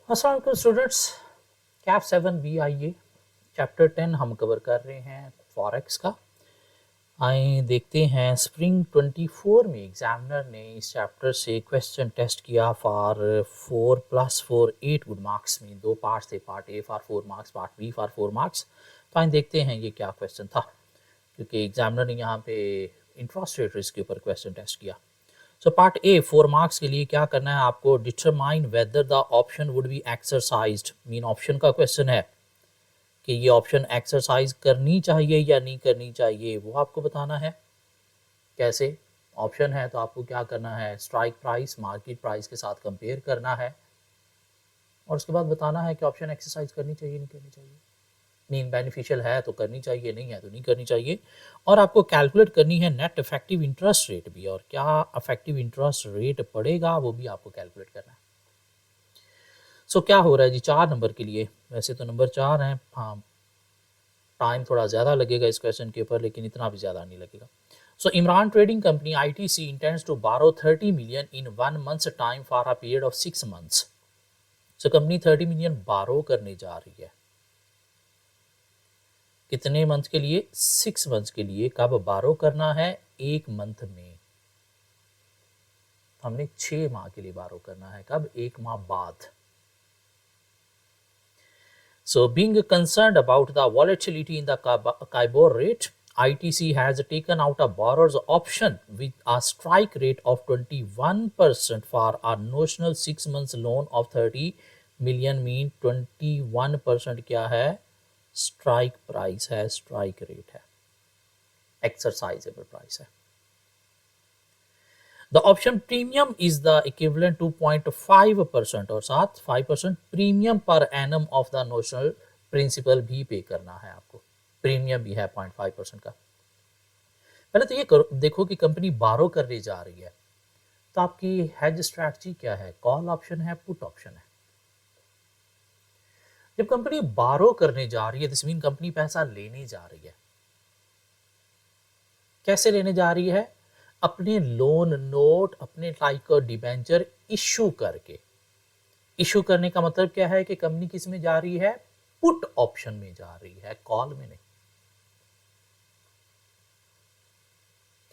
अस्सलाम वालेकुम students, cap 7 B आइए चैप्टर 10 हम कवर कर रहे हैं फॉरेक्स का। आइए देखते हैं स्प्रिंग 24 में एग्जामिनर ने इस चैप्टर से क्वेश्चन टेस्ट किया फॉर 4+4 8 गुड मार्क्स में। दो पार्ट्स थे, part A for 4 marks, part B for 4 marks. तो आइए देखते हैं ये क्या क्वेश्चन था, क्योंकि एग्जामिनर ने यहाँ पे इंटरेस्ट रेट रिस्क के ऊपर क्वेश्चन टेस्ट किया। सो पार्ट ए 4 मार्क्स के लिए क्या करना है आपको, determine whether the option would be exercised. Mean option का क्वेश्चन है कि ये ऑप्शन एक्सरसाइज करनी चाहिए या नहीं करनी चाहिए, वो आपको बताना है। कैसे? ऑप्शन है तो आपको क्या करना है, स्ट्राइक प्राइस मार्केट प्राइस के साथ कंपेयर करना है और उसके बाद बताना है कि ऑप्शन एक्सरसाइज करनी चाहिए नहीं करनी चाहिए। मीन बेनिफिशियल है तो करनी चाहिए, नहीं है तो नहीं करनी चाहिए। और आपको कैलकुलेट करनी है नेट इफेक्टिव इंटरेस्ट रेट भी, और क्या इफेक्टिव इंटरेस्ट रेट पड़ेगा वो भी आपको कैलकुलेट करना है। सो क्या हो रहा है जी, 4 नंबर के लिए, वैसे तो नंबर 4 है, हाँ टाइम थोड़ा ज़्यादा लगेगा इस क्वेश्चन के ऊपर, लेकिन इतना भी ज़्यादा नहीं लगेगा। So Imran trading company ITC intends to borrow 30 million in 1 months time for a period of 6 months. So company 30 million borrow करने जा रही है, कितने मंथ के लिए? 6 मंथ्स के लिए। कब बारो करना है? 1 मंथ में। हमने 6 माह के लिए बारो करना है, कब? 1 माह बाद। So being concerned about the volatility in the KIBOR rate, ITC has taken out a borrower's option with a strike rate of 21% for a notional 6 months loan of 30 million। Mean 21% क्या है? स्ट्राइक प्राइस है, strike rate है, exercisable price है। The option premium is the equivalent to 0.5% और साथ 5% premium पर annum of the notional principal भी pay करना है आपको। प्रीमियम भी है 0.5% का। पहले तो ये देखो कि कंपनी बारो करने जा रही है, तो आपकी हेज स्ट्रैटेजी क्या है? कॉल ऑप्शन है, पुट ऑप्शन है। जब कंपनी बारो करने जा रही है दिस मीन कंपनी पैसा लेने जा रही है। कैसे लेने जा रही है? अपने लोन नोट, अपने लाइक डिबेंचर इशू करके। इशू करने का मतलब क्या है कि कंपनी किस में जा रही है? पुट ऑप्शन में जा रही है, कॉल में नहीं।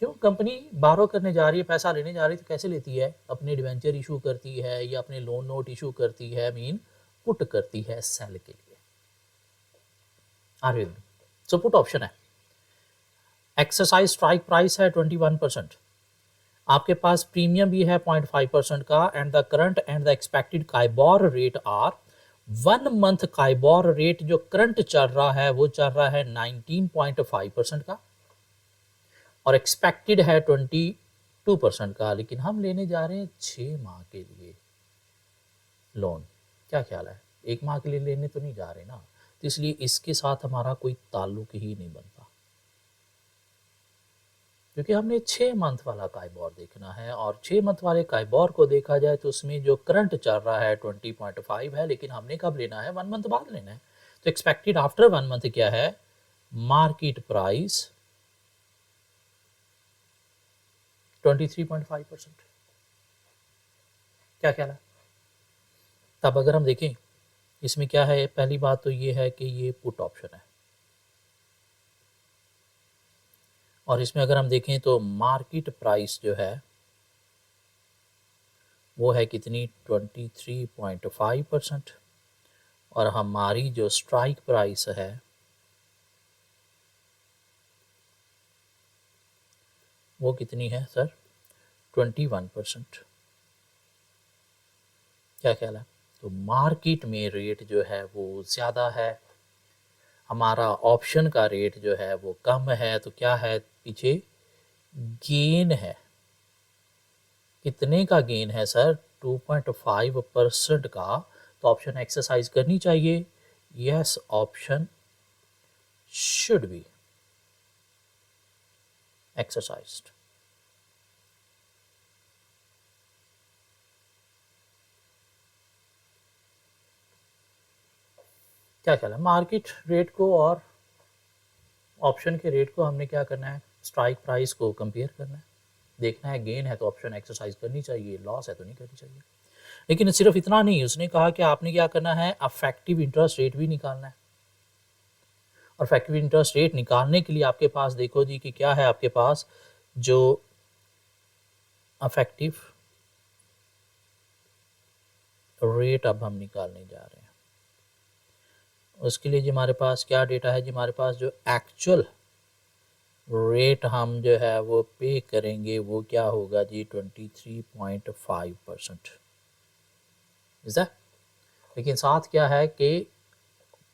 क्यों? कंपनी बारो करने जा रही है, पैसा लेने जा रही है, तो कैसे लेती है? अपने डिवेंचर इशू करती है या अपने लोन नोट इशू करती है, मीन पुट करती है सेल के लिए। Are you? So put option है। एक्सरसाइज स्ट्राइक प्राइस है 21%, आपके पास प्रीमियम भी है 0.5% का, and the current and the expected KIBOR rate are 1 month KIBOR rate जो करंट चल रहा है वो चल रहा है 19.5% का, और एक्सपेक्टेड है 22% का। लेकिन हम लेने जा रहे हैं 6 माह के लिए लोन। क्या ख्याल है? 1 माह के लिए लेने तो नहीं जा रहे ना, तो इसलिए इसके साथ हमारा कोई ताल्लुक ही नहीं बनता, क्योंकि हमने 6 मंथ वाला काइबोर देखना है, और 6 मंथ वाले काइबोर को देखा जाए तो उसमें जो करंट चल रहा है 20.5 है, लेकिन हमने कब लेना है? 1 मंथ बाद लेना है। तो एक्सपेक्टेड आफ्टर 1 मंथ क्या है? Market price 23.5%। क्या ख्याल है? तब अगर हम देखें इसमें क्या है, पहली बात तो ये है कि ये पुट ऑप्शन है, और इसमें अगर हम देखें तो मार्केट प्राइस जो है वो है कितनी? 23.5%, और हमारी जो स्ट्राइक प्राइस है वो कितनी है सर? 21%। क्या ख्याल है? तो मार्केट में रेट जो है वो ज़्यादा है, हमारा ऑप्शन का रेट जो है वो कम है, तो क्या है पीछे? गेन है। कितने का गेन है सर? 2.5% का। तो ऑप्शन एक्सरसाइज करनी चाहिए। Yes, option should be exercised. क्या ख्याल है? मार्केट रेट को और ऑप्शन के रेट को हमने क्या करना है? स्ट्राइक प्राइस को कंपेयर करना है, देखना है गेन है तो ऑप्शन एक्सरसाइज करनी चाहिए, लॉस है तो नहीं करनी चाहिए। लेकिन सिर्फ इतना नहीं, उसने कहा कि आपने क्या करना है, अफेक्टिव इंटरेस्ट रेट भी निकालना है। और इफेक्टिव इंटरेस्ट रेट निकालने के लिए आपके पास देखो जी कि क्या है आपके पास, जो अफेक्टिव रेट अब हम निकालने जा रहे हैं। उसके लिए जी हमारे पास क्या डेटा है जी, हमारे पास जो एक्चुअल रेट हम जो है वो पे करेंगे वो क्या होगा जी, 23.5%। इज दैट, लेकिन साथ क्या है कि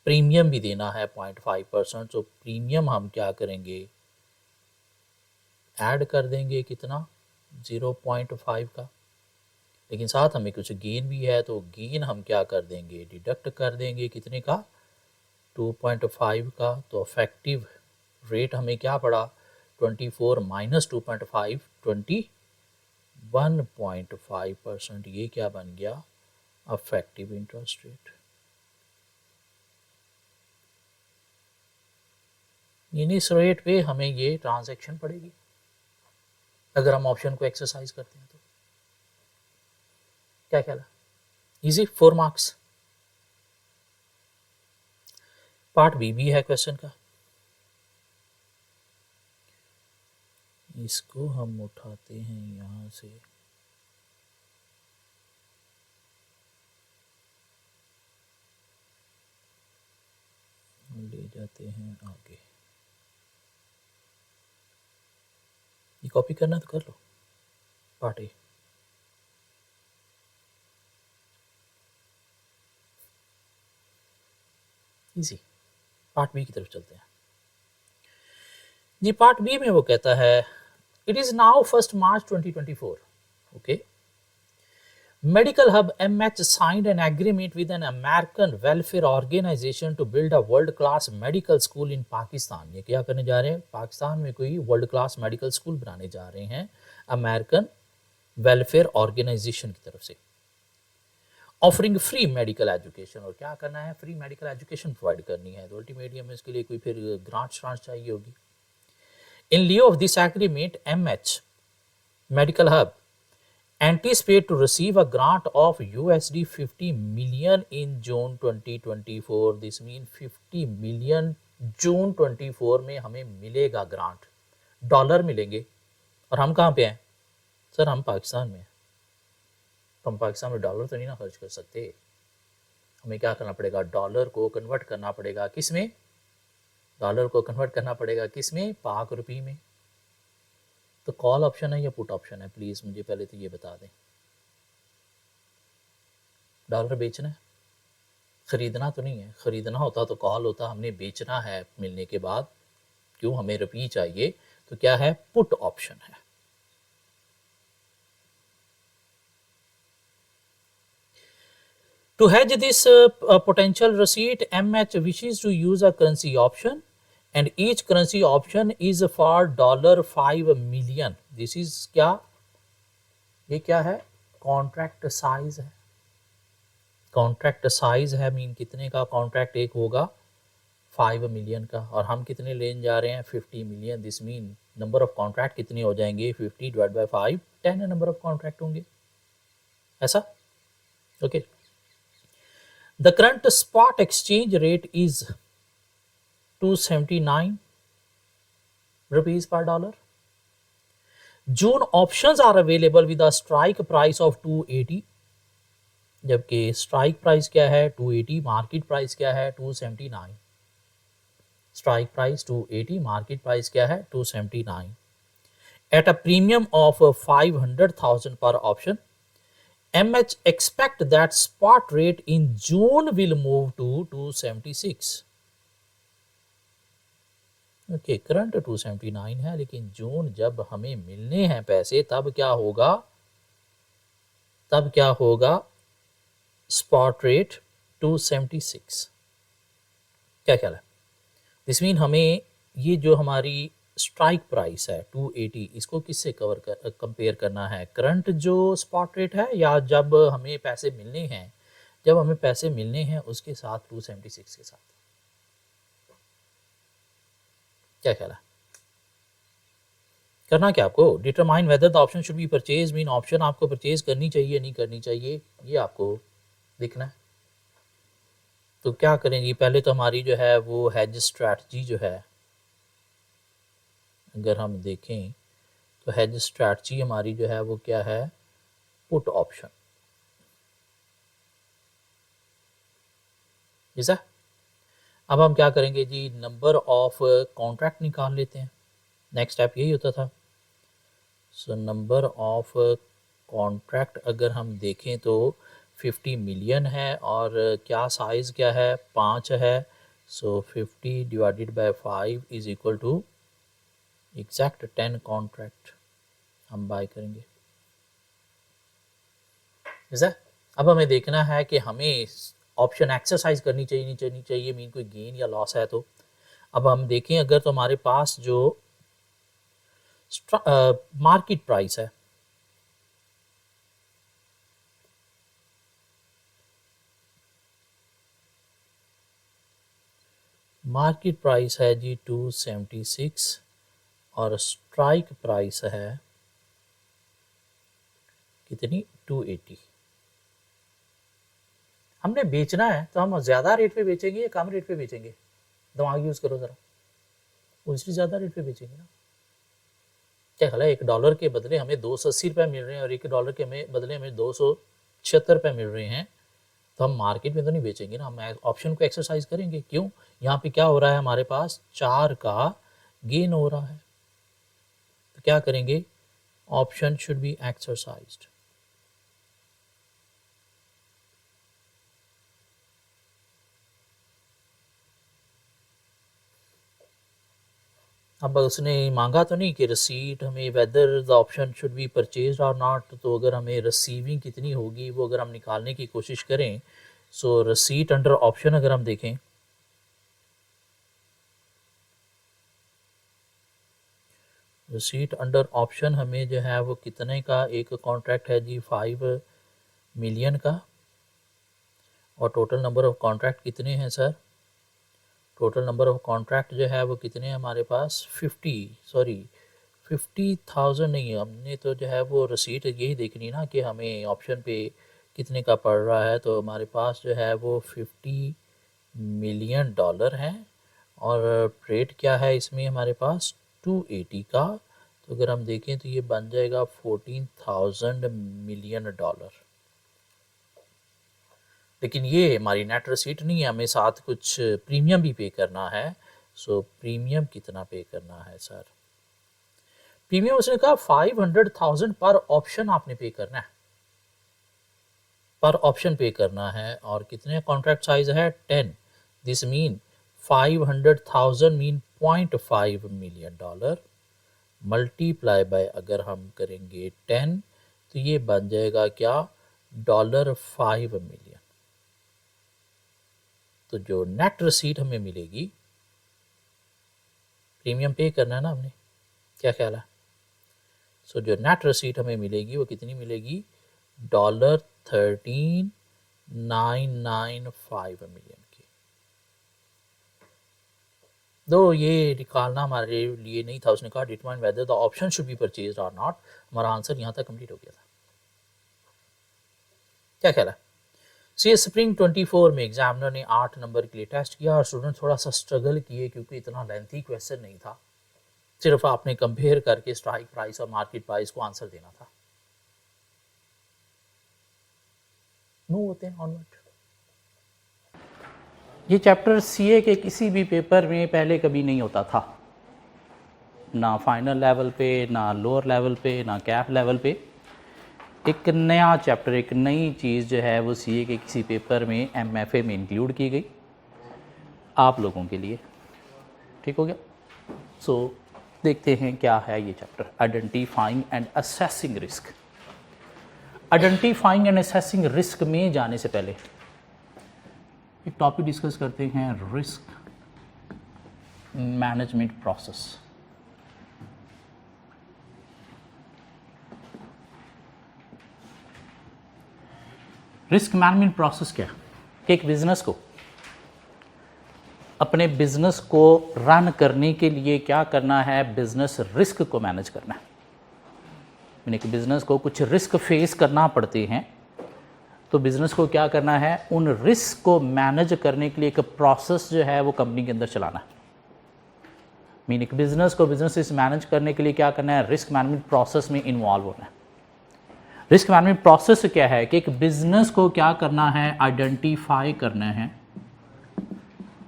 प्रीमियम भी देना है 0.5%। तो प्रीमियम हम क्या करेंगे, ऐड कर देंगे कितना, 0.5 का। लेकिन साथ हमें कुछ गेन भी है, तो गेन हम क्या कर देंगे, डिडक्ट कर देंगे कितने का, 2.5 का। तो इफेक्टिव रेट हमें क्या पड़ा, 24 माइनस 2.5, 21.5%। ये क्या बन गया, इफेक्टिव इंटरेस्ट रेट। इस रेट पे हमें ये ट्रांजैक्शन पड़ेगी अगर हम ऑप्शन को एक्सरसाइज करते हैं तो। क्या ख्याल है, इजी, 4 मार्क्स। पार्ट बी भी है क्वेश्चन का, इसको हम उठाते हैं यहां से, ले जाते हैं आगे। ये कॉपी करना तो कर लो, part A. Easy, part B की तरफ चलते हैं जी। पार्ट बी में वो कहता है, it is now 1 March 2024, okay. Medical Hub MH signed an agreement with an American welfare organization to build a world-class medical school in Pakistan। ये क्या करने जा रहे हैं, पाकिस्तान में कोई वर्ल्ड क्लास मेडिकल स्कूल बनाने जा रहे हैं अमेरिकन वेलफेयर ऑर्गेनाइजेशन की तरफ से। ऑफरिंग फ्री मेडिकल एजुकेशन, और क्या करना है, फ्री मेडिकल एजुकेशन प्रोवाइड करनी है। तो अल्टीमेटली हमें इसके लिए कोई फिर ग्रांट चाहिए होगी। In lieu of this agreement, MH medical hub anticipate to receive a grant of USD 50 million in June 2024। This means 50 million जून 24 में हमें मिलेगा ग्रांट, डॉलर मिलेंगे। और हम कहाँ पे हैं सर, हम पाकिस्तान में हैं, तो हम पाकिस्तान में डॉलर तो नहीं ना खर्च कर सकते। हमें क्या करना पड़ेगा, डॉलर को कन्वर्ट करना पड़ेगा किस में, डॉलर को कन्वर्ट करना पड़ेगा किस में, पाक रुपये में। तो कॉल ऑप्शन है या पुट ऑप्शन है, प्लीज मुझे पहले तो ये बता दें। डॉलर बेचना है, खरीदना तो नहीं है। खरीदना होता तो कॉल होता, हमने बेचना है मिलने के बाद, क्यों, हमें रुपये चाहिए, तो क्या है, पुट ऑप्शन है। To hedge this potential receipt, MH wishes to use a currency option, and each currency option is for $5 million। This is क्या, ये क्या है, कॉन्ट्रैक्ट साइज है। कॉन्ट्रैक्ट साइज है मीन कितने का कॉन्ट्रैक्ट एक होगा, 5 मिलियन का, और हम कितने लेने जा रहे हैं, 50 million. This mean number of contract कितने हो जाएंगे, 50 divide by 5, 10 number of contract होंगे, ऐसा, okay. The current spot exchange rate is 279 rupees per dollar. June options are available with a strike price of 280, जबकि स्ट्राइक प्राइस क्या है 280, market price क्या है 279। स्ट्राइक प्राइस 280, मार्केट प्राइस क्या है 279। At a premium of 500,000 per option, MH expect that spot rate in June will move to 276। Okay, current 279 है, लेकिन जून जब हमें मिलने हैं पैसे तब क्या होगा, तब क्या होगा, स्पॉट रेट 276। क्या ख्याल है, दिस मीन हमें ये जो हमारी स्ट्राइक प्राइस है 280, इसको किससे कंपेयर करना है, करंट जो स्पॉट रेट है या जब हमें पैसे मिलने हैं, जब हमें पैसे मिलने हैं उसके साथ 276 के साथ। क्या ख्याल है, करना क्या आपको, determine whether the option should be purchase, mean option आपको परचेज करनी चाहिए नहीं करनी चाहिए, ये आपको देखना है। तो क्या करेंगे, पहले तो हमारी जो है वो हेज स्ट्रैटेजी जो है, अगर हम देखें तो हेज स्ट्रैटेजी हमारी जो है वो क्या है, पुट ऑप्शन, जैसा। अब हम क्या करेंगे जी, नंबर ऑफ कॉन्ट्रैक्ट निकाल लेते हैं, नेक्स्ट स्टेप यही होता था। सो नंबर ऑफ कॉन्ट्रैक्ट अगर हम देखें तो 50 मिलियन है, और क्या साइज़ क्या है, 5 है। So 50 divided by 5 is equal to exact 10 contract हम बाय करेंगे, जैसा। अब हमें देखना है कि हमें ऑप्शन एक्सरसाइज करनी चाहिए नहीं करनी चाहिए, मीन कोई गेन या लॉस है। तो अब हम देखें, अगर तो हमारे पास जो मार्केट प्राइस है, मार्केट प्राइस है जी 276 और स्ट्राइक प्राइस है कितनी, 280। हमने बेचना है तो हम ज़्यादा रेट पे बेचेंगे या कम रेट पे बेचेंगे, दिमाग यूज़ करो ज़रा, उससे ज़्यादा रेट पे बेचेंगे ना। क्या ख्याल है, $1 के बदले हमें 280 रुपये मिल रहे हैं और $1 के बदले हमें 276 रुपये मिल रहे हैं, तो हम मार्केट में तो नहीं बेचेंगे ना, हम ऑप्शन को एक्सरसाइज करेंगे। क्यों, यहाँ पे क्या हो रहा है, हमारे पास 4 का गेन हो रहा है, तो क्या करेंगे, ऑप्शन शुड बी एक्सरसाइज्ड। अब उसने मांगा तो नहीं कि रसीट हमें whether the option should be purchase और नॉट, तो अगर हमें रिसीविंग कितनी होगी वो अगर हम निकालने की कोशिश करें, सो रसीट अंडर ऑप्शन अगर हम देखें, रसीट अंडर ऑप्शन हमें जो है वो कितने का, एक कॉन्ट्रैक्ट है जी 5 मिलियन का, और टोटल नंबर ऑफ कॉन्ट्रैक्ट कितने हैं sir, total number of contract जो है वो कितने हैं हमारे पास, 50,000 नहीं है, हमने तो जो है वो रसीट यही देखनी ना कि हमें ऑप्शन पे कितने का पड़ रहा है। तो हमारे पास जो है वो $50 मिलियन है, और रेट क्या है इसमें हमारे पास 280 का, तो अगर हम देखें तो ये बन जाएगा $14,000 मिलियन। लेकिन ये हमारी नेट रसीट नहीं है, हमें साथ कुछ प्रीमियम भी पे करना है। सो प्रीमियम कितना पे करना है सर, प्रीमियम उसने कहा 500,000 पर ऑप्शन आपने पे करना है, पर ऑप्शन पे करना है, और कितने कॉन्ट्रैक्ट साइज है 10, this mean 500,000 mean $0.5 million multiply by अगर हम करेंगे 10, तो ये बन जाएगा क्या, $5 मिलियन। तो जो नेट रसीट हमें मिलेगी, प्रीमियम पे करना है ना हमने, क्या ख्याल है, सो जो नेट रसीट हमें मिलेगी वो कितनी मिलेगी, $13,995 मिलियन की। दो ये निकालना हमारे लिए नहीं था, उसने कहा determine whether the option should be purchased और नॉट, हमारा आंसर यहाँ तक कंप्लीट हो गया था। क्या ख्याल है, सी स्प्रिंग 24 में एग्जामिनर ने 8 नंबर के लिए टेस्ट किया और स्टूडेंट थोड़ा सा स्ट्रगल किए क्योंकि इतना लेंथी क्वेश्चन नहीं था, सिर्फ आपने कंपेयर करके स्ट्राइक प्राइस और मार्केट प्राइस को आंसर देना था। मूव होते हैं ऑनवर्ड। ये चैप्टर सीए के किसी भी पेपर में पहले कभी नहीं होता था, ना फाइनल लेवल पे, ना लोअर लेवल पे, ना कैप लेवल पे। एक नया चैप्टर, एक नई चीज़ जो है वो सीए के किसी पेपर में एमएफए में इंक्लूड की गई आप लोगों के लिए, ठीक हो गया। सो देखते हैं क्या है ये chapter, identifying and assessing risk. Identifying and assessing risk में जाने से पहले एक टॉपिक डिस्कस करते हैं, risk management process. Risk management process क्या है कि एक बिजनेस को अपने बिजनेस को रन करने के लिए क्या करना है, बिजनेस रिस्क को मैनेज करना है। यानी कि बिजनेस को कुछ रिस्क फेस करना पड़ते हैं, तो बिजनेस को क्या करना है, उन रिस्क को मैनेज करने के लिए एक प्रोसेस जो है वो कंपनी के अंदर चलाना है। मीनिंग बिजनेस को बिजनेस मैनेज करने के लिए क्या करना है, रिस्क मैनेजमेंट प्रोसेस में इन्वॉल्व होना है। रिस्क मैनेजमेंट प्रोसेस क्या है कि एक बिजनेस को क्या करना है, आइडेंटिफाई करना है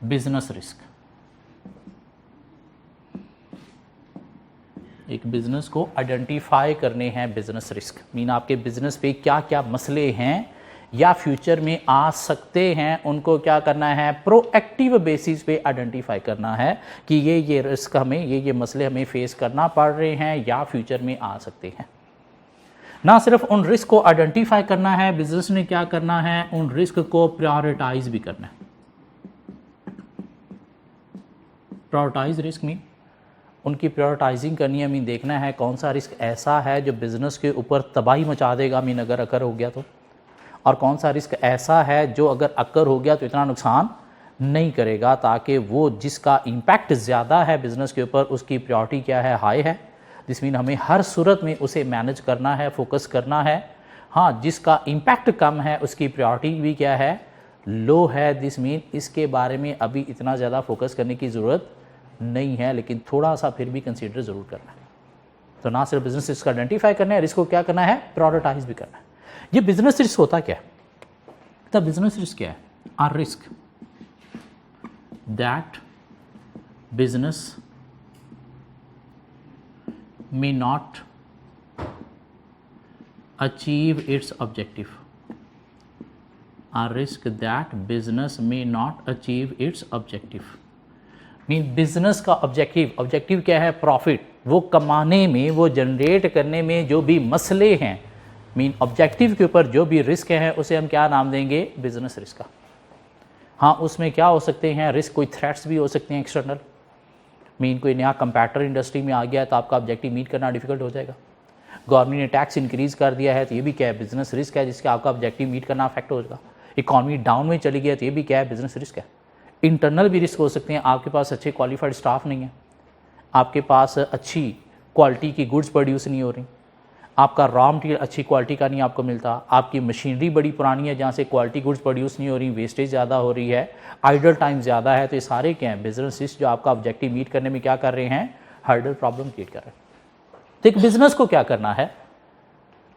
बिजनेस रिस्क। एक बिजनेस को आइडेंटिफाई करने हैं बिजनेस रिस्क। मीन आपके बिजनेस पे क्या क्या मसले हैं या फ्यूचर में आ सकते हैं, उनको क्या करना है, प्रोएक्टिव बेसिस पे आइडेंटिफाई करना है कि ये रिस्क हमें, ये मसले हमें फेस करना पड़ रहे हैं या फ्यूचर में आ सकते हैं। ना सिर्फ उन रिस्क को आइडेंटिफाई करना है, बिजनेस ने क्या करना है, उन रिस्क को प्रायोरिटाइज भी करना है। प्रायोरिटाइज रिस्क में उनकी प्रायोरिटाइजिंग करनी है। मीन देखना है कौन सा रिस्क ऐसा है जो बिजनेस के ऊपर तबाही मचा देगा, मीन अगर अकर हो गया तो, और कौन सा रिस्क ऐसा है जो अगर अकर हो गया तो इतना नुकसान नहीं करेगा, ताकि वो जिसका इम्पैक्ट ज़्यादा है बिजनेस के ऊपर उसकी प्रायोरिटी क्या है, हाई है। दिस मीन हमें हर सूरत में उसे मैनेज करना है, फोकस करना है। हाँ, जिसका इम्पैक्ट कम है उसकी प्रायोरिटी भी क्या है, लो है। दिस मीन इसके बारे में अभी इतना ज़्यादा फोकस करने की ज़रूरत नहीं है, लेकिन थोड़ा सा फिर भी कंसीडर ज़रूर करना है। तो ना सिर्फ बिजनेस रिस्क आइडेंटिफाई करना है, रिस्क को क्या करना है, प्रायोरिटाइज भी करना है। ये बिजनेस रिस्क होता क्या है, तो बिजनेस रिस्क क्या है, are risk that business may not achieve its objective, a risk that business may not achieve its objective। Mean business का ऑब्जेक्टिव क्या है, प्रॉफिट, वो कमाने में, वो जनरेट करने में जो भी मसले हैं, मीन ऑब्जेक्टिव के ऊपर जो भी रिस्क हैं उसे हम क्या नाम देंगे, बिजनेस रिस्क का। हाँ, उसमें क्या हो सकते हैं रिस्क, कोई थ्रेट्स भी हो सकते हैं एक्सटर्नल। मीन कोई नया कंपैटर इंडस्ट्री में आ गया तो आपका ऑब्जेक्टिव मीट करना डिफिकल्ट हो जाएगा। गवर्नमेंट ने टैक्स इंक्रीज़ कर दिया है तो ये भी क्या है, बिजनेस रिस्क है, जिसका आपका ऑब्जेक्टिव मीट करना अफेक्ट हो जाएगा। इकॉनमी डाउन में चली गई तो ये भी क्या है, बिजनेस रिस्क है। इंटरनल भी रिस्क हो सकते हैं, आपके पास अच्छे क्वालिफाइड स्टाफ नहीं है, आपके पास अच्छी क्वालिटी की गुड्स प्रोड्यूस नहीं हो रही, आपका रॉ मटेरियल अच्छी क्वालिटी का नहीं आपको मिलता, आपकी मशीनरी बड़ी पुरानी है जहाँ से क्वालिटी गुड्स प्रोड्यूस नहीं हो रही, वेस्टेज ज़्यादा हो रही है, आइडल टाइम ज़्यादा है। तो ये सारे क्या हैं, बिजनेस रिस्क जो आपका ऑब्जेक्टिव मीट करने में क्या कर रहे हैं, हर्डल प्रॉब्लम क्रिएट कर रहे हैं। तो एक बिजनेस को क्या करना है,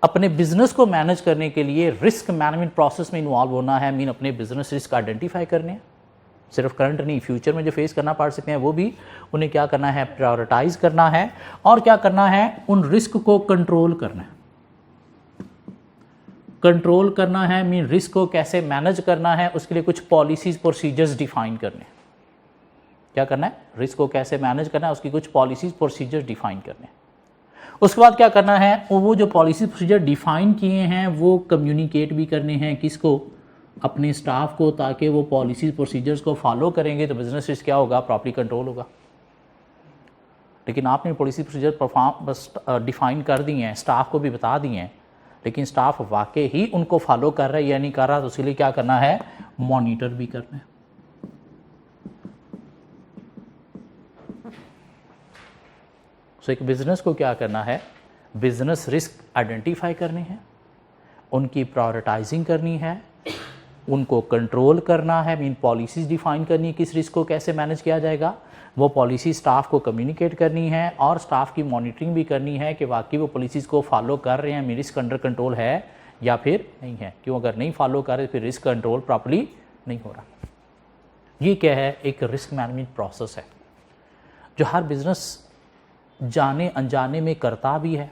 अपने बिजनेस को मैनेज करने के लिए रिस्क मैनेजमेंट प्रोसेस में इन्वॉल्व होना है। मीन अपने बिजनेस रिस्क आइडेंटिफाई करने हैं, सिर्फ करंट नहीं, फ्यूचर में जो फेस करना पड़ सकते हैं वो भी उन्हें क्या करना है, प्रायोरिटाइज करना है। और क्या करना है, उन रिस्क को कंट्रोल करना है। कंट्रोल करना है मीन रिस्क को कैसे मैनेज करना है, उसके लिए कुछ पॉलिसीज प्रोसीजर्स डिफाइन करने। क्या करना है, रिस्क को कैसे मैनेज करना है, उसकी कुछ पॉलिसीज प्रोसीजर्स डिफाइन करने। उसके बाद क्या करना है, वो जो पॉलिसी प्रोसीजर डिफाइन किए हैं वो कम्युनिकेट भी करने हैं, किसको, अपने स्टाफ को, ताकि वो पॉलिसीज प्रोसीजर्स को फॉलो करेंगे तो बिजनेस रिस्क क्या होगा, प्रॉपर्ली कंट्रोल होगा। लेकिन आपने पॉलिसी प्रोसीजर डिफाइन कर दिए हैं, स्टाफ को भी बता दिए हैं, लेकिन स्टाफ वाकई ही उनको फॉलो कर रहा है या नहीं कर रहा, तो उसके लिए क्या करना है, मॉनिटर भी करना है। तो एक बिजनेस को क्या करना है, बिजनेस रिस्क आइडेंटिफाई करने हैं, उनकी प्रायोरिटाइजिंग करनी है, उनको कंट्रोल करना है, मीन पॉलिसीज डिफाइन करनी है, किस रिस्क को कैसे मैनेज किया जाएगा, वो पॉलिसी स्टाफ को कम्युनिकेट करनी है, और स्टाफ की मॉनिटरिंग भी करनी है कि वाकई वो पॉलिसीज को फॉलो कर रहे हैं, रिस्क अंडर कंट्रोल है या फिर नहीं है। क्यों, अगर नहीं फॉलो कर रहे फिर रिस्क कंट्रोल प्रॉपर्ली नहीं हो रहा। ये क्या है, एक रिस्क मैनेजमेंट प्रोसेस है जो हर बिजनेस जाने अनजाने में करता भी है,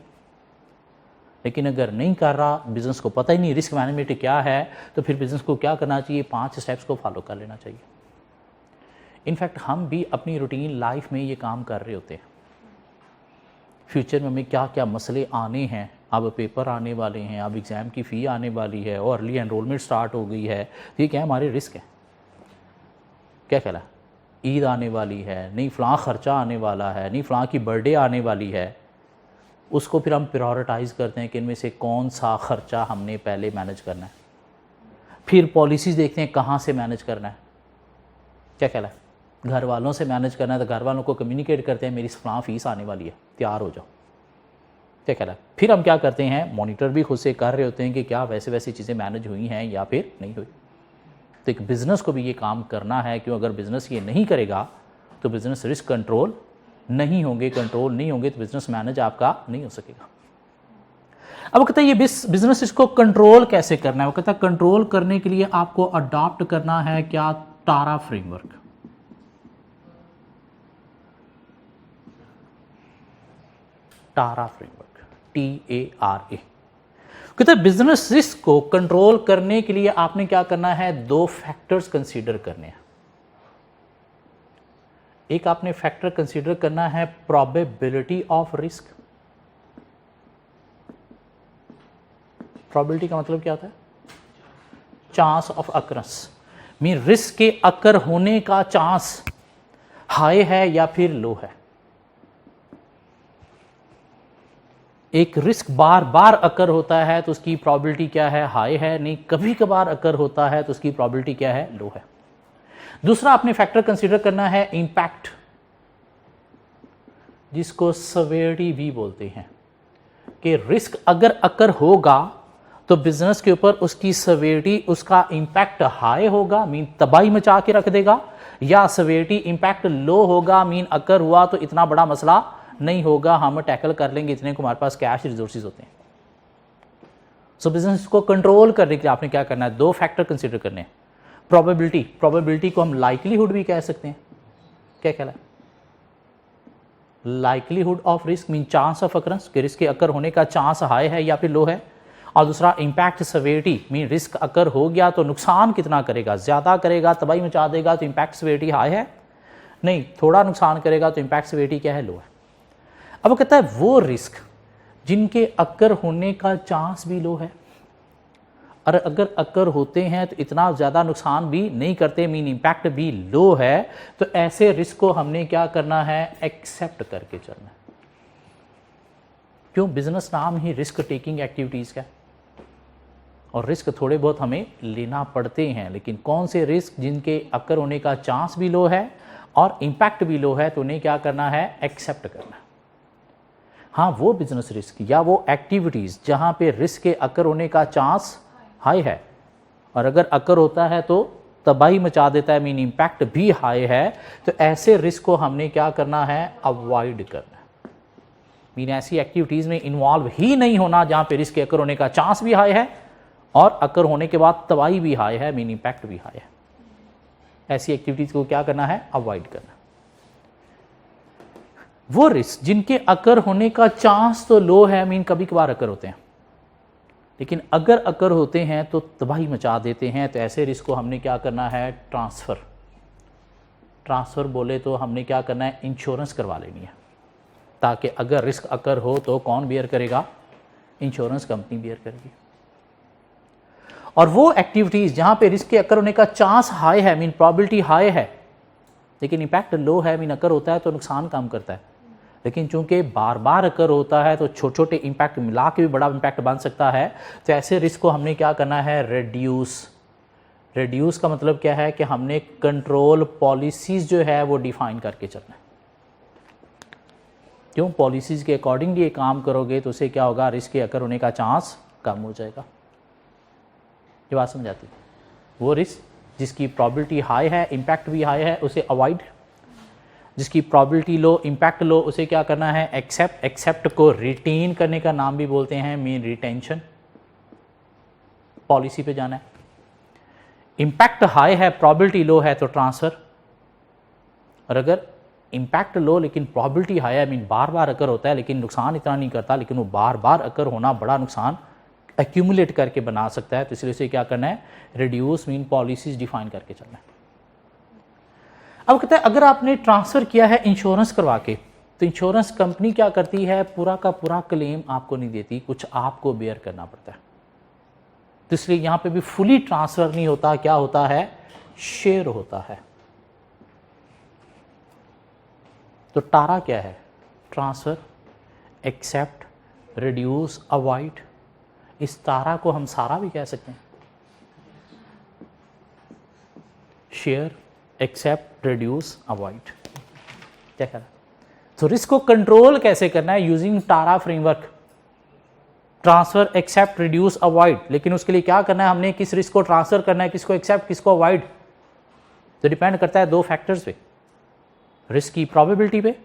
लेकिन अगर नहीं कर रहा, बिजनेस को पता ही नहीं रिस्क मैनेजमेंट क्या है, तो फिर बिजनेस को क्या करना चाहिए, 5 स्टेप्स को फॉलो कर लेना चाहिए। इनफैक्ट हम भी अपनी रूटीन लाइफ में ये काम कर रहे होते हैं। फ्यूचर में हमें क्या क्या मसले आने हैं, अब पेपर आने वाले हैं, अब एग्ज़ाम की फ़ी आने वाली है और अर्ली एनरोलमेंट स्टार्ट हो गई है, तो ये क्या है, हमारे रिस्क है। क्या कहला, ईद आने वाली है, नहीं फ़लाँ ख़र्चा आने वाला है, नहीं फ़लाँ की बर्थडे आने वाली है, उसको फिर हम प्रायोरिटाइज़ करते हैं कि इनमें से कौन सा ख़र्चा हमने पहले मैनेज करना है, फिर पॉलिसीज़ देखते हैं कहाँ से मैनेज करना है। क्या कहला है, घर वालों से मैनेज करना है तो घर वालों को कम्युनिकेट करते हैं मेरी फलां फीस आने वाली है, तैयार हो जाओ, क्या कह रहा है। फिर हम क्या करते हैं, मॉनिटर भी खुद से कर रहे होते हैं कि क्या वैसे वैसी चीज़ें मैनेज हुई हैं या फिर नहीं हुई। तो एक बिज़नेस को भी ये काम करना है, क्यों अगर बिज़नेस ये नहीं करेगा तो बिज़नेस रिस्क कंट्रोल नहीं होंगे, कंट्रोल नहीं होंगे तो बिज़नेस मैनेज आपका नहीं हो सकेगा। अब वो कहता है ये बिज़नेस इसको कंट्रोल कैसे करना है। वो कहता है कंट्रोल करने के लिए आपको अडॉप्ट करना है क्या, TARA framework. TARA framework, TARA। कहते हैं बिजनेस रिस्क को कंट्रोल करने के लिए आपने क्या करना है, 2 फैक्टर्स कंसीडर करने हैं। एक आपने फैक्टर कंसीडर करना है प्रोबेबिलिटी ऑफ रिस्क। प्रोबेबिलिटी का मतलब क्या होता है, chance of occurrence, mean risk के अकर होने का चांस हाई है या फिर लो है। एक रिस्क बार बार अकर होता है तो उसकी प्रोबेबिलिटी क्या है, हाई है, नहीं कभी कभार अकर होता है तो उसकी प्रोबेबिलिटी क्या है, लो है। दूसरा आपने फैक्टर कंसीडर करना है इंपैक्ट, जिसको सवेरिटी भी बोलते हैं, कि रिस्क अगर अकर होगा तो बिजनेस के ऊपर उसकी सवेरिटी, उसका इंपैक्ट हाई होगा, मीन तबाही मचा के रख देगा, या सवेरिटी इंपैक्ट लो होगा, मीन अकर हुआ तो इतना बड़ा मसला नहीं होगा, हम टैकल कर लेंगे, इतने को हमारे पास कैश रिसोर्सेज होते हैं। सो बिजनेस को कंट्रोल करने के लिए आपने क्या करना है, 2 फैक्टर कंसीडर करने हैं। प्रोबेबिलिटी को हम लाइकलीहुड भी कह सकते हैं। क्या कहलाए, likelihood of risk mean chance of occurrence, कि रिस्क के अकर होने का चांस हाई है या फिर लो है। और दूसरा इंपैक्ट सवेरिटी मीन रिस्क अकर हो गया तो नुकसान कितना करेगा, ज्यादा करेगा, तबाही मचा देगा तो इंपैक्ट सवेरिटी हाई है, नहीं थोड़ा नुकसान करेगा तो इंपैक्ट सवेरिटी क्या है, लो है। अब वो कहता है वो रिस्क जिनके अकर होने का चांस भी लो है, और अगर अकर होते हैं तो इतना ज़्यादा नुकसान भी नहीं करते, मीन इंपैक्ट भी लो है, तो ऐसे रिस्क को हमने क्या करना है, एक्सेप्ट करके चलना है। क्यों, बिजनेस नाम ही रिस्क टेकिंग एक्टिविटीज़ का, और रिस्क थोड़े बहुत हमें लेना पड़ते हैं, लेकिन कौन से रिस्क जिनके अकर होने का चांस भी लो है और इंपैक्ट भी लो है, तो उन्हें क्या करना है, एक्सेप्ट करना है। हाँ, वो बिजनेस रिस्क या वो एक्टिविटीज़ जहाँ पे रिस्क के अकर होने का चांस हाई है, और अगर अकर होता है तो तबाही मचा देता है, मीन इंपैक्ट भी हाई है, तो ऐसे रिस्क को हमने क्या करना है, अवॉइड करना है। मीन ऐसी एक्टिविटीज़ में इन्वॉल्व ही नहीं होना जहाँ पे रिस्क के अकर होने का चांस भी हाई है और अकर होने के बाद तबाही भी हाई है, मीन इंपैक्ट भी हाई है। ऐसी एक्टिविटीज़ को क्या करना है, अवॉइड करना। वो रिस्क जिनके अकर होने का चांस तो लो है, मीन कभी कभार अकर होते हैं, लेकिन अगर अकर होते हैं तो तबाही मचा देते हैं, तो ऐसे रिस्क को हमने क्या करना है, ट्रांसफ़र बोले तो हमने क्या करना है, इंश्योरेंस करवा लेनी है, ताकि अगर रिस्क अकर हो तो कौन बियर करेगा, इंश्योरेंस कंपनी बियर करेगी। और वो एक्टिविटीज़ जहाँ पे रिस्क के अकर होने का चांस हाई है, मीन प्रोबेबिलिटी हाई है, लेकिन इंपैक्ट लो है, मीन अकर होता है तो नुकसान कम करता है, लेकिन चूंकि बार बार अकर होता है तो छोटे छोटे इंपैक्ट मिला के भी बड़ा इंपैक्ट बन सकता है, तो ऐसे रिस्क को हमने क्या करना है, रिड्यूस का मतलब क्या है कि हमने कंट्रोल पॉलिसीज़ जो है वो डिफाइन करके चलना है। क्यों, पॉलिसीज़ के अकॉर्डिंगली ये काम करोगे तो उससे क्या होगा, रिस्क के अकर होने का चांस कम हो जाएगा। ये बात समझ आती है। वो रिस्क जिसकी प्रोबेबिलिटी हाई है, इंपैक्ट भी हाई है, उसे अवॉइड, जिसकी प्रोबेबिलिटी लो, इंपैक्ट लो, उसे क्या करना है, एक्सेप्ट को रिटेन करने का नाम भी बोलते हैं, मीन रिटेंशन, पॉलिसी पे जाना है। इंपैक्ट हाई है, प्रोबेबिलिटी लो है तो ट्रांसफ़र, और अगर इंपैक्ट लो लेकिन प्रोबेबिलिटी हाई है, मीन बार बार अकर होता है लेकिन नुकसान इतना नहीं करता, लेकिन वो बार बार अकर होना बड़ा नुकसान एक्यूमुलेट करके बना सकता है, तो इसलिए उसे क्या करना है, रिड्यूस मीन पॉलिसीज डिफाइन करके चलना है। अब कहता है अगर आपने ट्रांसफ़र किया है इंश्योरेंस करवा के, तो इंश्योरेंस कंपनी क्या करती है, पूरा का पूरा क्लेम आपको नहीं देती, कुछ आपको बेयर करना पड़ता है। तो इसलिए यहाँ पे भी फुली ट्रांसफ़र नहीं होता, क्या होता है, शेयर होता है। तो टारा क्या है, ट्रांसफ़र, एक्सेप्ट, रिड्यूस, अवॉइड। इस तारा को हम सारा भी कह सकते हैं, शेयर, एक्सेप्ट, रिड्यूस, अवॉइड। क्या करना? तो रिस्क को कंट्रोल कैसे करना है? Using TARA framework, transfer, accept, reduce, avoid. लेकिन उसके लिए क्या करना है? हमने किस रिस्क को ट्रांसफर करना है, किसको एक्सेप्ट, किसको अवॉइड, तो डिपेंड करता है दो फैक्टर्स पे, रिस्क की प्रोबेबिलिटी पे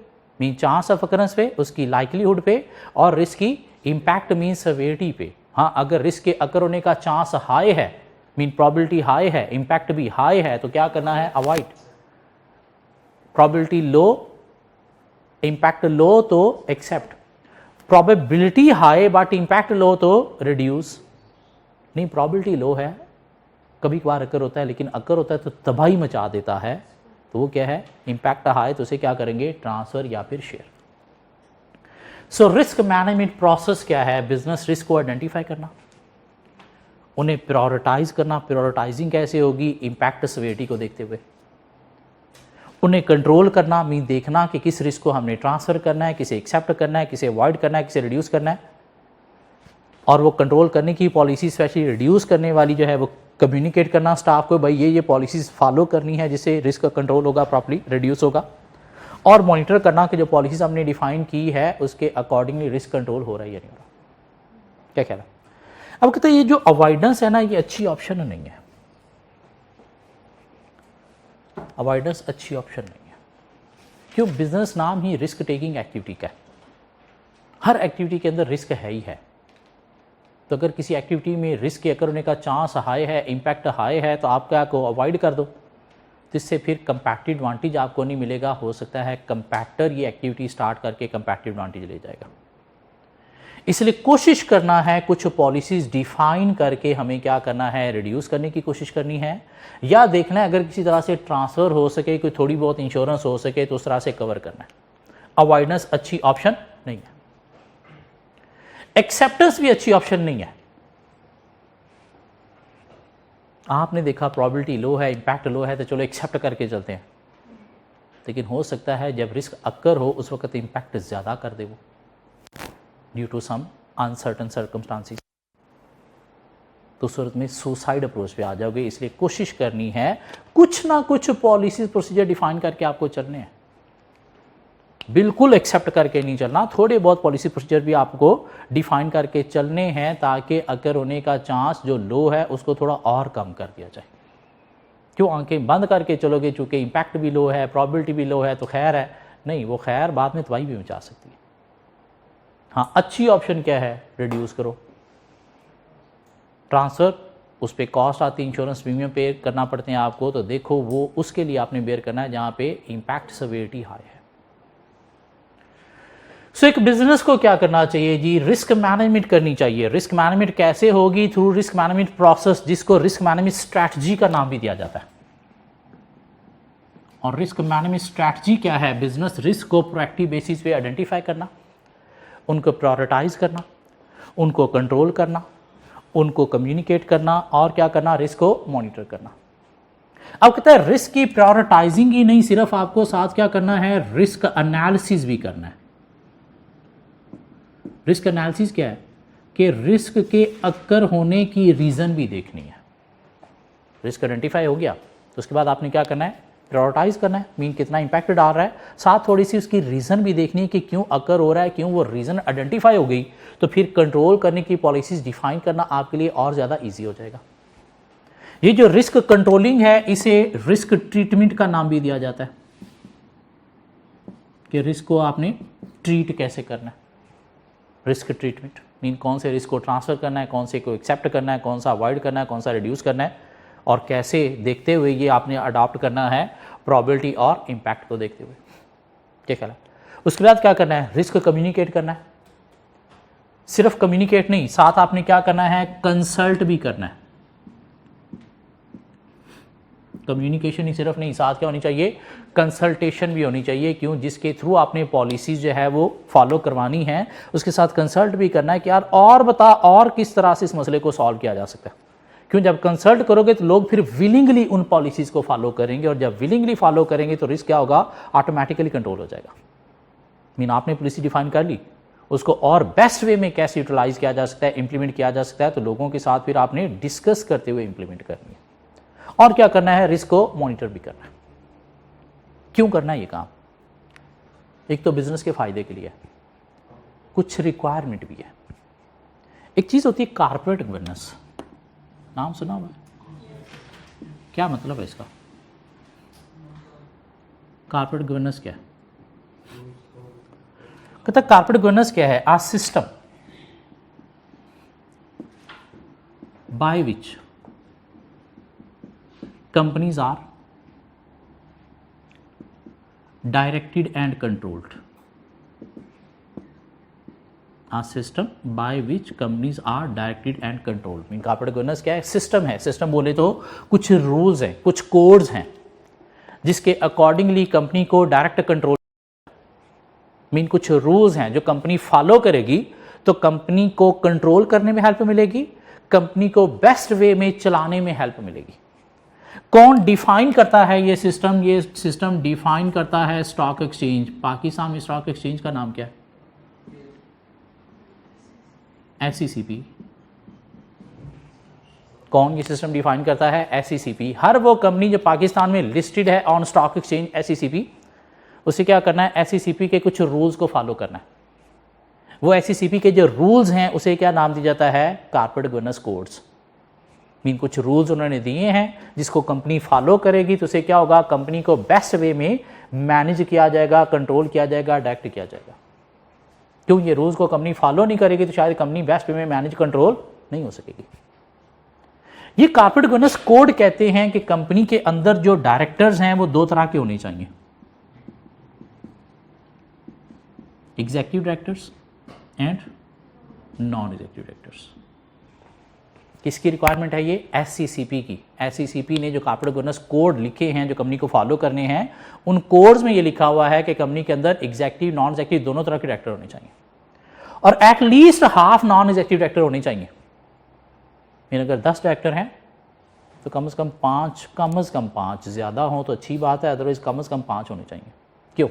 मीन चांस ऑफ अकरेंस पे, उसकी लाइकलीहुड पे, और रिस्क की इंपैक्ट मीन सेवेरिटी पे। हाँ, अगर रिस्क के अकर होने का चांस हाई है मीन प्रोबेबिलिटी हाई है, इंपैक्ट भी हाई है, तो क्या करना है? Avoid. Probability low, impact low तो accept. Probability high but impact low तो रिड्यूस। नहीं, प्रोबेबिलिटी लो है, कभी कभार अकर होता है, लेकिन अकर होता है तो तबाही मचा देता है, तो वो क्या है? इंपैक्ट हाई, तो उसे क्या करेंगे? ट्रांसफर या फिर share. So risk management process क्या है? बिजनेस रिस्क को आइडेंटिफाई करना, उन्हें प्रायोरिटाइज करना। प्रायोरिटाइजिंग कैसे होगी? इंपैक्ट सेवेरिटी को देखते हुए। उन्हें कंट्रोल करना मीन देखना कि किस रिस्क को हमने ट्रांसफर करना है, किसे एक्सेप्ट करना है, किसे अवॉइड करना है, किसे रिड्यूस करना है। और वो कंट्रोल करने की पॉलिसी, स्पेशली रिड्यूस करने वाली जो है, वो कम्युनिकेट करना स्टाफ को, भाई ये पॉलिसीज फॉलो करनी है जिससे रिस्क कंट्रोल होगा, प्रॉपर्ली रिड्यूस होगा। और मॉनिटर करना कि जो पॉलिसीज हमने डिफाइन की है उसके अकॉर्डिंगली रिस्क कंट्रोल हो रहा है या नहीं हो रहा। क्या ख्याल है? अब कहते हैं ये जो अवॉइडेंस है ना, ये अच्छी ऑप्शन नहीं है। अवॉइडेंस अच्छी ऑप्शन नहीं है। क्यों? बिजनेस नाम ही रिस्क टेकिंग एक्टिविटी का है, हर एक्टिविटी के अंदर रिस्क है ही है। तो अगर किसी एक्टिविटी में रिस्क के अकर होने का चांस हाई है, इंपैक्ट हाई है, तो आप क्या को अवॉइड कर दो, जिससे फिर कंपैक्टिव एडवांटेज आपको नहीं मिलेगा। हो सकता है कंपैक्टर ये एक्टिविटी स्टार्ट करके कंपैक्टिव एडवांटेज ले जाएगा। इसलिए कोशिश करना है कुछ पॉलिसीज डिफाइन करके हमें क्या करना है? रिड्यूस करने की कोशिश करनी है, या देखना है अगर किसी तरह से ट्रांसफर हो सके, कोई थोड़ी बहुत इंश्योरेंस हो सके तो उस तरह से कवर करना है। अवॉइडेंस अच्छी ऑप्शन नहीं है। एक्सेप्टेंस भी अच्छी ऑप्शन नहीं है। आपने देखा प्रोबेबिलिटी लो है, इंपैक्ट लो है, तो चलो एक्सेप्ट करके चलते हैं। लेकिन हो सकता है जब रिस्क अक्कर हो उस वक्त इंपैक्ट ज़्यादा कर दे वो, due to some uncertain circumstances, तो सूरत में सुसाइड अप्रोच पे आ जाओगे। इसलिए कोशिश करनी है कुछ ना कुछ पॉलिसी प्रोसीजर डिफाइन करके आपको चलने हैं, बिल्कुल एक्सेप्ट करके नहीं चलना। थोड़े बहुत पॉलिसी प्रोसीजर भी आपको डिफाइन करके चलने हैं, ताकि अकर होने का चांस जो लो है उसको थोड़ा और कम कर दिया जाए। क्यों आंखें बंद करके चलोगे, चूंकि इंपैक्ट भी लो है, प्रोबेबिलिटी भी लो है, तो खैर है? नहीं, वो खैर बाद में तबाही भी मचा सकती है। हाँ, अच्छी ऑप्शन क्या है? रिड्यूस करो, ट्रांसफर, उस पर कॉस्ट आती है, इंश्योरेंस प्रीमियम पे करना पड़ते हैं आपको, तो देखो वो उसके लिए आपने बेयर करना है जहाँ पे इंपैक्ट सेवेरिटी हाई है। सो एक बिजनेस को क्या करना चाहिए जी? रिस्क मैनेजमेंट करनी चाहिए। रिस्क मैनेजमेंट कैसे होगी? थ्रू रिस्क मैनेजमेंट प्रोसेस, जिसको रिस्क मैनेजमेंट स्ट्रैटेजी का नाम भी दिया जाता है। और रिस्क मैनेजमेंट स्ट्रैटेजी क्या है? बिजनेस रिस्क को प्रोएक्टिव बेसिस पे आइडेंटिफाई करना, उनको प्रायोरिटाइज करना, उनको कंट्रोल करना, उनको कम्युनिकेट करना, और क्या करना? रिस्क को मॉनिटर करना। अब कहता है रिस्क की प्रायोरिटाइजिंग ही नहीं, सिर्फ आपको साथ क्या करना है? रिस्क एनालिसिस भी करना है। रिस्क एनालिसिस क्या है? कि रिस्क के अक्कर होने की रीजन भी देखनी है। रिस्क आइडेंटिफाई हो गया तो उसके बाद आपने क्या करना है? प्रायोरिटाइज करना है, मीन कितना इंपैक्ट डाल रहा है, साथ थोड़ी सी उसकी रीजन भी देखनी है कि क्यों अकर हो रहा है। क्यों वो रीजन आइडेंटिफाई हो गई तो फिर कंट्रोल करने की पॉलिसीज डिफाइन करना आपके लिए और ज़्यादा ईजी हो जाएगा। ये जो रिस्क कंट्रोलिंग है, इसे रिस्क ट्रीटमेंट का नाम भी दिया जाता है, कि रिस्क को आपने ट्रीट कैसे करना है। रिस्क ट्रीटमेंट मीन कौन से रिस्क को ट्रांसफर करना है, कौन से को एक्सेप्ट करना है, कौन सा अवॉइड करना है, कौन सा रिड्यूस करना है, और कैसे देखते हुए ये आपने अडॉप्ट करना है प्रोबेबिलिटी और इंपैक्ट को देखते हुए। क्या ख्याल है? उसके बाद क्या करना है? रिस्क कम्युनिकेट करना है। सिर्फ कम्युनिकेट नहीं, साथ आपने क्या करना है? कंसल्ट भी करना है। कम्युनिकेशन ही सिर्फ नहीं, साथ क्या होनी चाहिए? कंसल्टेशन भी होनी चाहिए। क्यों? जिसके थ्रू आपने पॉलिसीज जो है वो फॉलो करवानी है, उसके साथ कंसल्ट भी करना है कि यार और बता, और किस तरह से इस मसले को सॉल्व किया जा सकता है। क्यों? जब कंसल्ट करोगे तो लोग फिर विलिंगली उन पॉलिसीज को फॉलो करेंगे, और जब विलिंगली फॉलो करेंगे तो रिस्क क्या होगा? ऑटोमेटिकली कंट्रोल हो जाएगा। मीन आपने पॉलिसी डिफाइन कर ली, उसको और बेस्ट वे में कैसे यूटिलाइज किया जा सकता है, इंप्लीमेंट किया जा सकता है, तो लोगों के साथ फिर आपने डिस्कस करते हुए इंप्लीमेंट करनी है। और क्या करना है? रिस्क को मॉनिटर भी करना है। क्यों करना है ये काम? एक तो बिजनेस के फायदे के लिए, कुछ रिक्वायरमेंट भी है। एक चीज होती है कारपोरेट गवर्नेंस, नाम सुना हुआ है? क्या मतलब है इसका? कारपोरेट गवर्नेंस क्या है? कहता कारपोरेट गवर्नेंस क्या है? A system by which companies are directed and controlled. A system by which companies are directed and controlled. Mean corporate governance क्या है? सिस्टम है। सिस्टम बोले तो कुछ रूल्स हैं, कुछ कोड्स हैं जिसके अकॉर्डिंगली कंपनी को डायरेक्ट कंट्रोल, मीन कुछ रूल्स हैं जो कंपनी फॉलो करेगी तो कंपनी को कंट्रोल करने में हेल्प मिलेगी, कंपनी को बेस्ट वे में चलाने में हेल्प मिलेगी। कौन डिफाइन करता है ये सिस्टम? ये सिस्टम डिफाइन करता है स्टॉक एक्सचेंज। पाकिस्तान में स्टॉक एक्सचेंज का नाम क्या है? SECP। कौन ये सिस्टम डिफाइन करता है? SECP। हर वो कंपनी जो पाकिस्तान में लिस्टेड है ऑन स्टॉक एक्सचेंज SECP, उसे क्या करना है? SECP के कुछ रूल्स को फॉलो करना है। वो SECP के जो रूल्स हैं उसे क्या नाम दिया जाता है? Corporate governance codes. मीन कुछ रूल्स उन्होंने दिए हैं जिसको कंपनी फॉलो करेगी तो उसे क्या होगा? कंपनी को बेस्ट वे में मैनेज किया जाएगा, कंट्रोल किया जाएगा, डायरेक्ट किया जाएगा। क्यों? ये रूल्स को कंपनी फॉलो नहीं करेगी तो शायद कंपनी बेस्ट वे में मैनेज कंट्रोल नहीं हो सकेगी। ये कॉर्पोरेट गवर्नेंस कोड कहते हैं कि कंपनी के अंदर जो डायरेक्टर्स हैं वो दो तरह के होने चाहिए, executive directors and non executive directors. किसकी रिक्वायरमेंट है ये? SECP की। SECP ने जो कॉर्पोरेट गवर्नेंस कोड लिखे हैं जो कंपनी को फॉलो करने हैं, उन कोड्स में ये लिखा हुआ है कि कंपनी के अंदर एग्जीक्यूटिव नॉन एग्जीक्यूटिव दोनों तरह के डायरेक्टर होने चाहिए और at least half non executive director होने चाहिए। मेरे अगर 10 डायरेक्टर हैं तो कम से कम 5, ज़्यादा हो तो अच्छी बात है, अदरवाइज कम से कम 5 होने चाहिए। क्यों?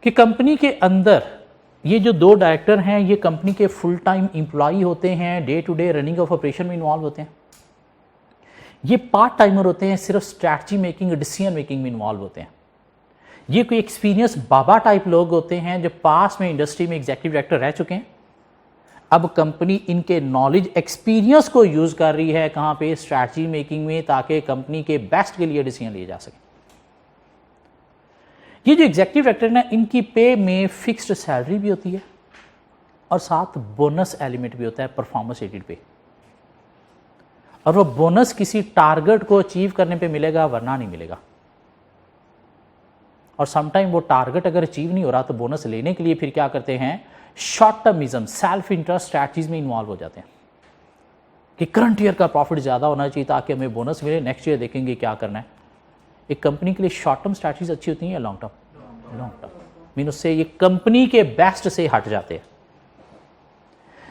कि कंपनी के अंदर ये जो 2 डायरेक्टर हैं ये कंपनी के फुल टाइम एम्प्लॉय होते हैं, day to day running of operation में इन्वॉल्व होते हैं। ये पार्ट टाइमर होते हैं, सिर्फ स्ट्रैटेजी मेकिंग, डिसीजन मेकिंग में इन्वॉल्व होते हैं। ये कोई एक्सपीरियंस बाबा टाइप लोग होते हैं जो पास में इंडस्ट्री में एग्जीक्यूटिव डायरेक्टर रह चुके हैं। अब कंपनी इनके नॉलेज एक्सपीरियंस को यूज कर रही है कहाँ पे? स्ट्रैटेजी मेकिंग में, ताकि कंपनी के बेस्ट के लिए डिसीजन लिए जा सके। ये जो एग्जीक्यूटिव डायरेक्टर है इनकी पे में फिक्स्ड सैलरी भी होती है और साथ बोनस एलिमेंट भी होता है, परफॉर्मेंस रेटेड पे। और वो बोनस किसी टारगेट को अचीव करने पे मिलेगा, वरना नहीं मिलेगा। और समटाइम वो टारगेट अगर अचीव नहीं हो रहा तो बोनस लेने के लिए फिर क्या करते हैं? Short termism, self interest strategies में इन्वॉल्व हो जाते हैं कि करंट ईयर का प्रॉफिट ज़्यादा होना चाहिए ताकि हमें बोनस मिले, नेक्स्ट ईयर देखेंगे क्या करना है। एक कंपनी के लिए शॉर्ट टर्म स्ट्रैटेजीज अच्छी होती हैं या long term? Long term. Mean उससे ये कंपनी के बेस्ट से हट जाते हैं।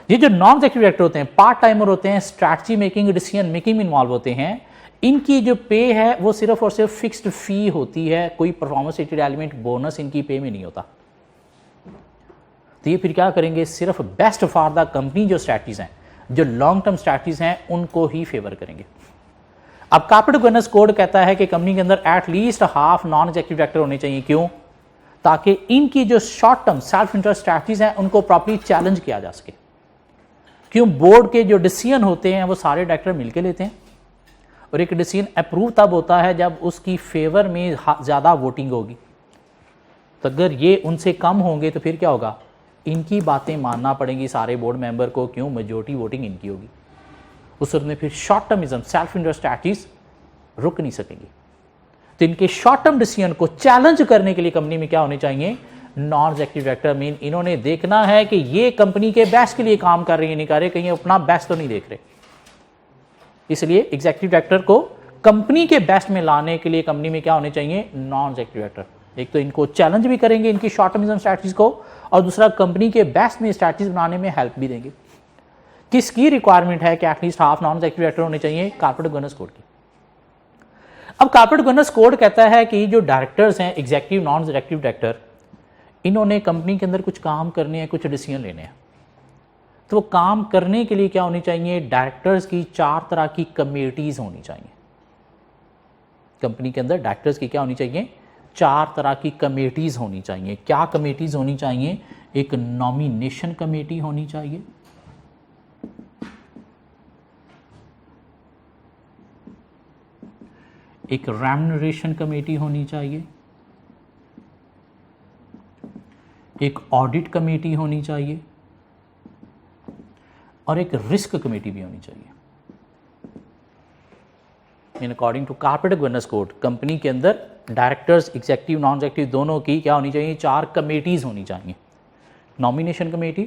ये जो नॉन एग्जीक्यूटिव डायरेक्टर होते हैं, पार्ट टाइमर होते हैं, स्ट्रैटेजी मेकिंग, डिसीजन मेकिंग में इन्वॉल्व होते हैं, इनकी जो पे है वो सिर्फ और सिर्फ फिक्स्ड फी होती है, कोई परफॉर्मेंस रेटेड एलिमेंट, बोनस इनकी पे में नहीं होता। तो ये फिर क्या करेंगे? सिर्फ बेस्ट फॉर द कंपनी जो स्ट्रैटेजीज हैं, जो लॉन्ग टर्म स्ट्रैटेजीज हैं, उनको ही फेवर करेंगे। अब कॉर्पोरेट गवर्नेंस कोड कहता है कि कंपनी के अंदर at least half non executive director होने चाहिए। क्यों? ताकि इनकी जो short term self interest strategies हैं उनको प्रॉपर्ली चैलेंज किया जा सके। क्यों? बोर्ड के जो डिसीजन होते हैं वो सारे डायरेक्टर मिलकर लेते हैं और एक डिसीजन अप्रूव तब होता है जब उसकी फेवर में ज़्यादा वोटिंग होगी। तो अगर ये उनसे कम होंगे तो फिर क्या होगा? इनकी बातें मानना पड़ेंगी सारे बोर्ड मेंबर को। क्यों? मेजोरिटी वोटिंग इनकी होगी। उस में फिर short termism, self interest strategies रुक नहीं सकेंगी। तो इनके शॉर्ट टर्म डिसीजन को चैलेंज करने के लिए कंपनी में क्या होने चाहिए? Non executive director. मीन इन्होंने देखना है कि ये कंपनी के बेस्ट के लिए काम कर रही है, नहीं कर रहे, कहीं अपना बेस्ट तो नहीं देख रहे। इसलिए एग्जीक्यूटिव डायरेक्टर को कंपनी के बेस्ट में लाने के लिए कंपनी में क्या होने चाहिए? Non executive director. एक तो इनको चैलेंज भी करेंगे इनकी शॉर्ट टर्मिज्म स्ट्रैटेजीज को, और दूसरा कंपनी के बेस्ट में स्ट्रैटेजीज बनाने में हेल्प भी देंगे। किसकी रिक्वायरमेंट है कि at least half non executive director होने चाहिए? कॉर्पोरेट गवर्नेंस कोड की। अब कॉर्पोरेट गवर्नेंस कोड कहता है कि जो डायरेक्टर्स हैं, एग्जीक्यूटिव नॉन एग्जीक्यूटिव डायरेक्टर, इन्होंने कंपनी के अंदर कुछ काम करने हैं, कुछ डिसीजन लेने हैं। तो वो काम करने के लिए क्या होनी चाहिए? डायरेक्टर्स की 4 तरह की कमेटीज होनी चाहिए। कंपनी के अंदर डायरेक्टर्स की क्या होनी चाहिए, 4 तरह की कमेटीज होनी चाहिए। क्या कमेटीज होनी चाहिए, एक नॉमिनेशन कमेटी होनी चाहिए, एक रेम्यूनरेशन कमेटी होनी चाहिए, एक ऑडिट कमेटी होनी चाहिए और एक रिस्क कमेटी भी होनी चाहिए। In according to corporate governance code company के अंदर डायरेक्टर्स एग्जेक्टिव नॉन एग्जेक्टिव दोनों की क्या होनी चाहिए, 4 कमेटीज होनी चाहिए। Nomination committee,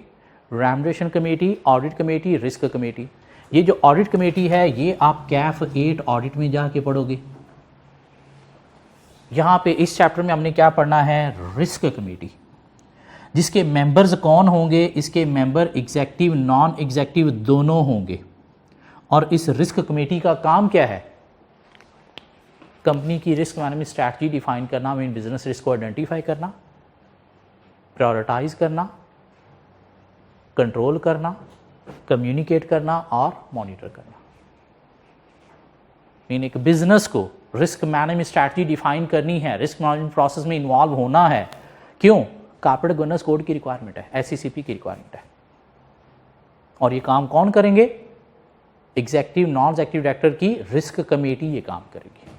remuneration committee, audit committee, risk committee. ये जो ऑडिट कमेटी है ये आप कैफ 8 ऑडिट में जाके पढ़ोगे। यहाँ पे इस चैप्टर में हमने क्या पढ़ना है, रिस्क कमेटी, जिसके मेंबर्स कौन होंगे, इसके मेंबर एग्जेक्टिव नॉन एग्जेक्टिव दोनों होंगे। और इस रिस्क कमेटी का काम क्या है, कंपनी की रिस्क मैनेजमेंट स्ट्रैटेजी डिफाइन करना, मीन बिजनेस रिस्क को आइडेंटिफाई करना, प्रायोरिटाइज करना, कंट्रोल करना, कम्युनिकेट करना और मॉनिटर करना। मीन एक बिजनेस को रिस्क मैनेजमेंट स्ट्रैटेजी डिफाइन करनी है, रिस्क मैनेजमेंट प्रोसेस में इन्वॉल्व होना है। क्यों, कॉर्पोरेट गवर्नेंस कोड की रिक्वायरमेंट है, एससीसीपी की रिक्वायरमेंट है। और ये काम कौन करेंगे, एग्जेक्टिव नॉन एग्जेक्टिव डायरेक्टर की रिस्क कमेटी ये काम करेगी।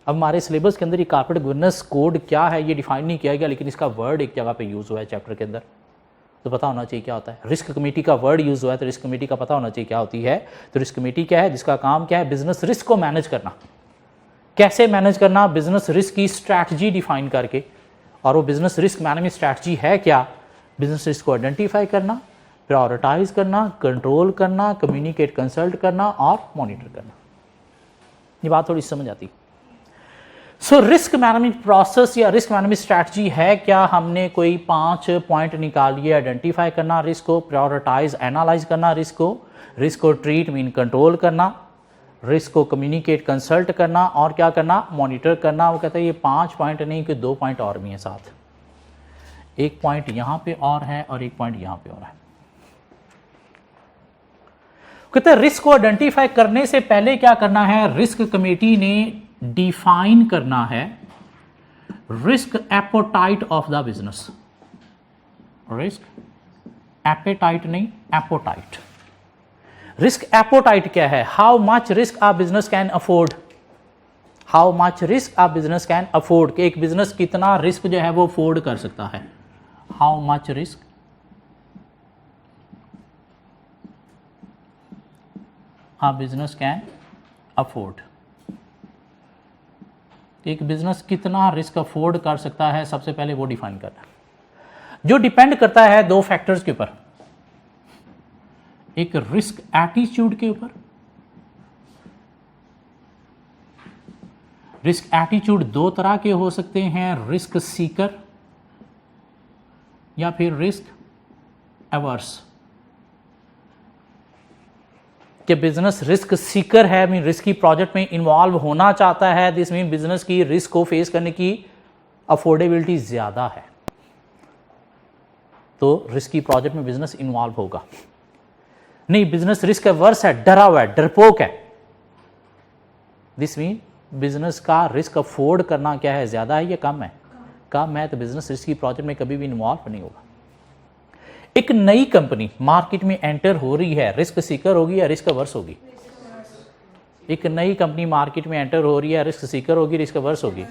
अब हमारे सिलेबस के अंदर ये कॉर्पोरेट गवर्नेंस कोड क्या है ये डिफाइन नहीं किया गया, लेकिन इसका वर्ड एक जगह पे यूज़ हुआ है चैप्टर के अंदर, तो पता होना चाहिए क्या होता है। रिस्क कमेटी का वर्ड यूज़ हुआ है तो रिस्क कमेटी का पता होना चाहिए क्या होती है। तो रिस्क कमेटी क्या है, जिसका काम क्या है, बिजनेस रिस्क को मैनेज करना। कैसे मैनेज करना, बिजनेस रिस्क की स्ट्रैटेजी डिफाइन करके। और वो बिजनेस रिस्क मैनेजमेंट स्ट्रैटेजी है क्या, बिजनेस रिस्क को आइडेंटिफाई करना, प्रायोरिटाइज करना, कंट्रोल करना, कम्युनिकेट कंसल्ट करना और मॉनिटर करना। ये बात थोड़ी समझ आती। सो रिस्क मैनेजमेंट प्रोसेस या रिस्क मैनेजमेंट स्ट्रैटेजी है क्या, हमने कोई 5 पॉइंट निकाल लिए, आइडेंटिफाई करना रिस्क को, प्रायोरिटाइज एनालाइज करना रिस्क को ट्रीट मीन कंट्रोल करना, रिस्क को कम्युनिकेट कंसल्ट करना और क्या करना, मॉनिटर करना। वो कहते हैं ये 5 पॉइंट नहीं कि 2 पॉइंट और भी हैं साथ, एक पॉइंट यहाँ पे और है और एक पॉइंट यहाँ पे और है। कहते हैं रिस्क को आइडेंटिफाई करने से पहले क्या करना है, रिस्क कमेटी ने डिफाइन करना है risk appetite of the business. Risk appetite नहीं, एपोटाइट। रिस्क एपोटाइट क्या है, how much risk a business can afford, how much risk a business can afford, कि एक बिजनेस कितना रिस्क जो है वो अफोर्ड कर सकता है। How much risk a business can afford, एक बिजनेस कितना रिस्क अफोर्ड कर सकता है, सबसे पहले वो डिफाइन करना, जो डिपेंड करता है 2 फैक्टर्स के ऊपर, एक रिस्क एटीट्यूड के ऊपर। रिस्क एटीट्यूड 2 तरह के हो सकते हैं, रिस्क सीकर या फिर रिस्क एवर्स। कि बिजनेस रिस्क सीकर है, मीन रिस्क की प्रोजेक्ट में इन्वॉल्व होना चाहता है, दिस मीन बिजनेस की रिस्क को फेस करने की अफोर्डेबिलिटी ज्यादा है, तो रिस्क की प्रोजेक्ट में बिजनेस इन्वॉल्व होगा। नहीं, बिजनेस रिस्क एवर्स है, डरा हुआ है, डरपोक है, दिस मीन बिजनेस का रिस्क अफोर्ड करना क्या है, ज्यादा है या कम है, कम है, तो बिजनेस रिस्क की प्रोजेक्ट में कभी भी इन्वॉल्व नहीं होगा। एक नई कंपनी मार्केट में एंटर हो रही है, रिस्क सीकर होगी या रिस्क अवर्स होगी? एक नई कंपनी मार्केट में एंटर हो रही है, रिस्क सीकर होगी, रिस्क अवर्स होगी?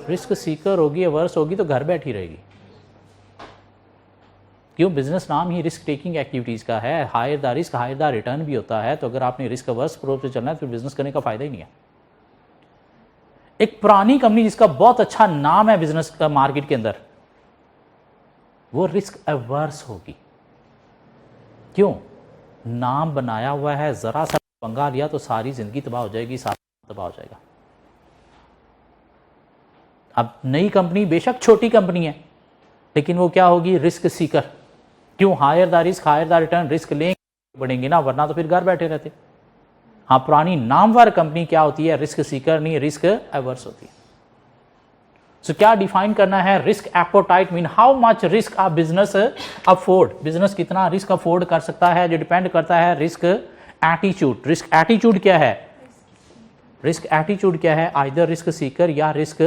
रिस्क सीकर होगी, अवर्स होगी तो घर बैठी रहेगी। क्यों, बिजनेस नाम ही रिस्क टेकिंग एक्टिविटीज का है, higher the risk higher the return भी होता है। तो अगर आपने रिस्क अवर्स अप्रोच से चलना है तो बिजनेस करने का फायदा ही नहीं है। एक पुरानी कंपनी जिसका बहुत अच्छा नाम है बिजनेस का मार्केट के अंदर, वो रिस्क अवर्स होगी। क्यों, नाम बनाया हुआ है, जरा सा पंगा लिया तो सारी जिंदगी तबाह हो जाएगी, सारा तबाह हो जाएगा। अब नई कंपनी बेशक छोटी कंपनी है, लेकिन वो क्या होगी, रिस्क सीकर। क्यों, higher the risk higher the return, risk लेंगे बढ़ेंगे ना, वरना तो फिर घर बैठे रहते। हाँ, पुरानी नामवर कंपनी क्या होती है, रिस्क सीकर नहीं, रिस्क एवर्स होती है। सो क्या डिफाइन करना है, risk appetite mean how much risk a business afford, business कितना रिस्क अफोर्ड कर सकता है, जो डिपेंड करता है रिस्क एटीट्यूड। रिस्क एटीट्यूड क्या है, रिस्क एटीट्यूड क्या है, आइदर रिस्क सीकर या risk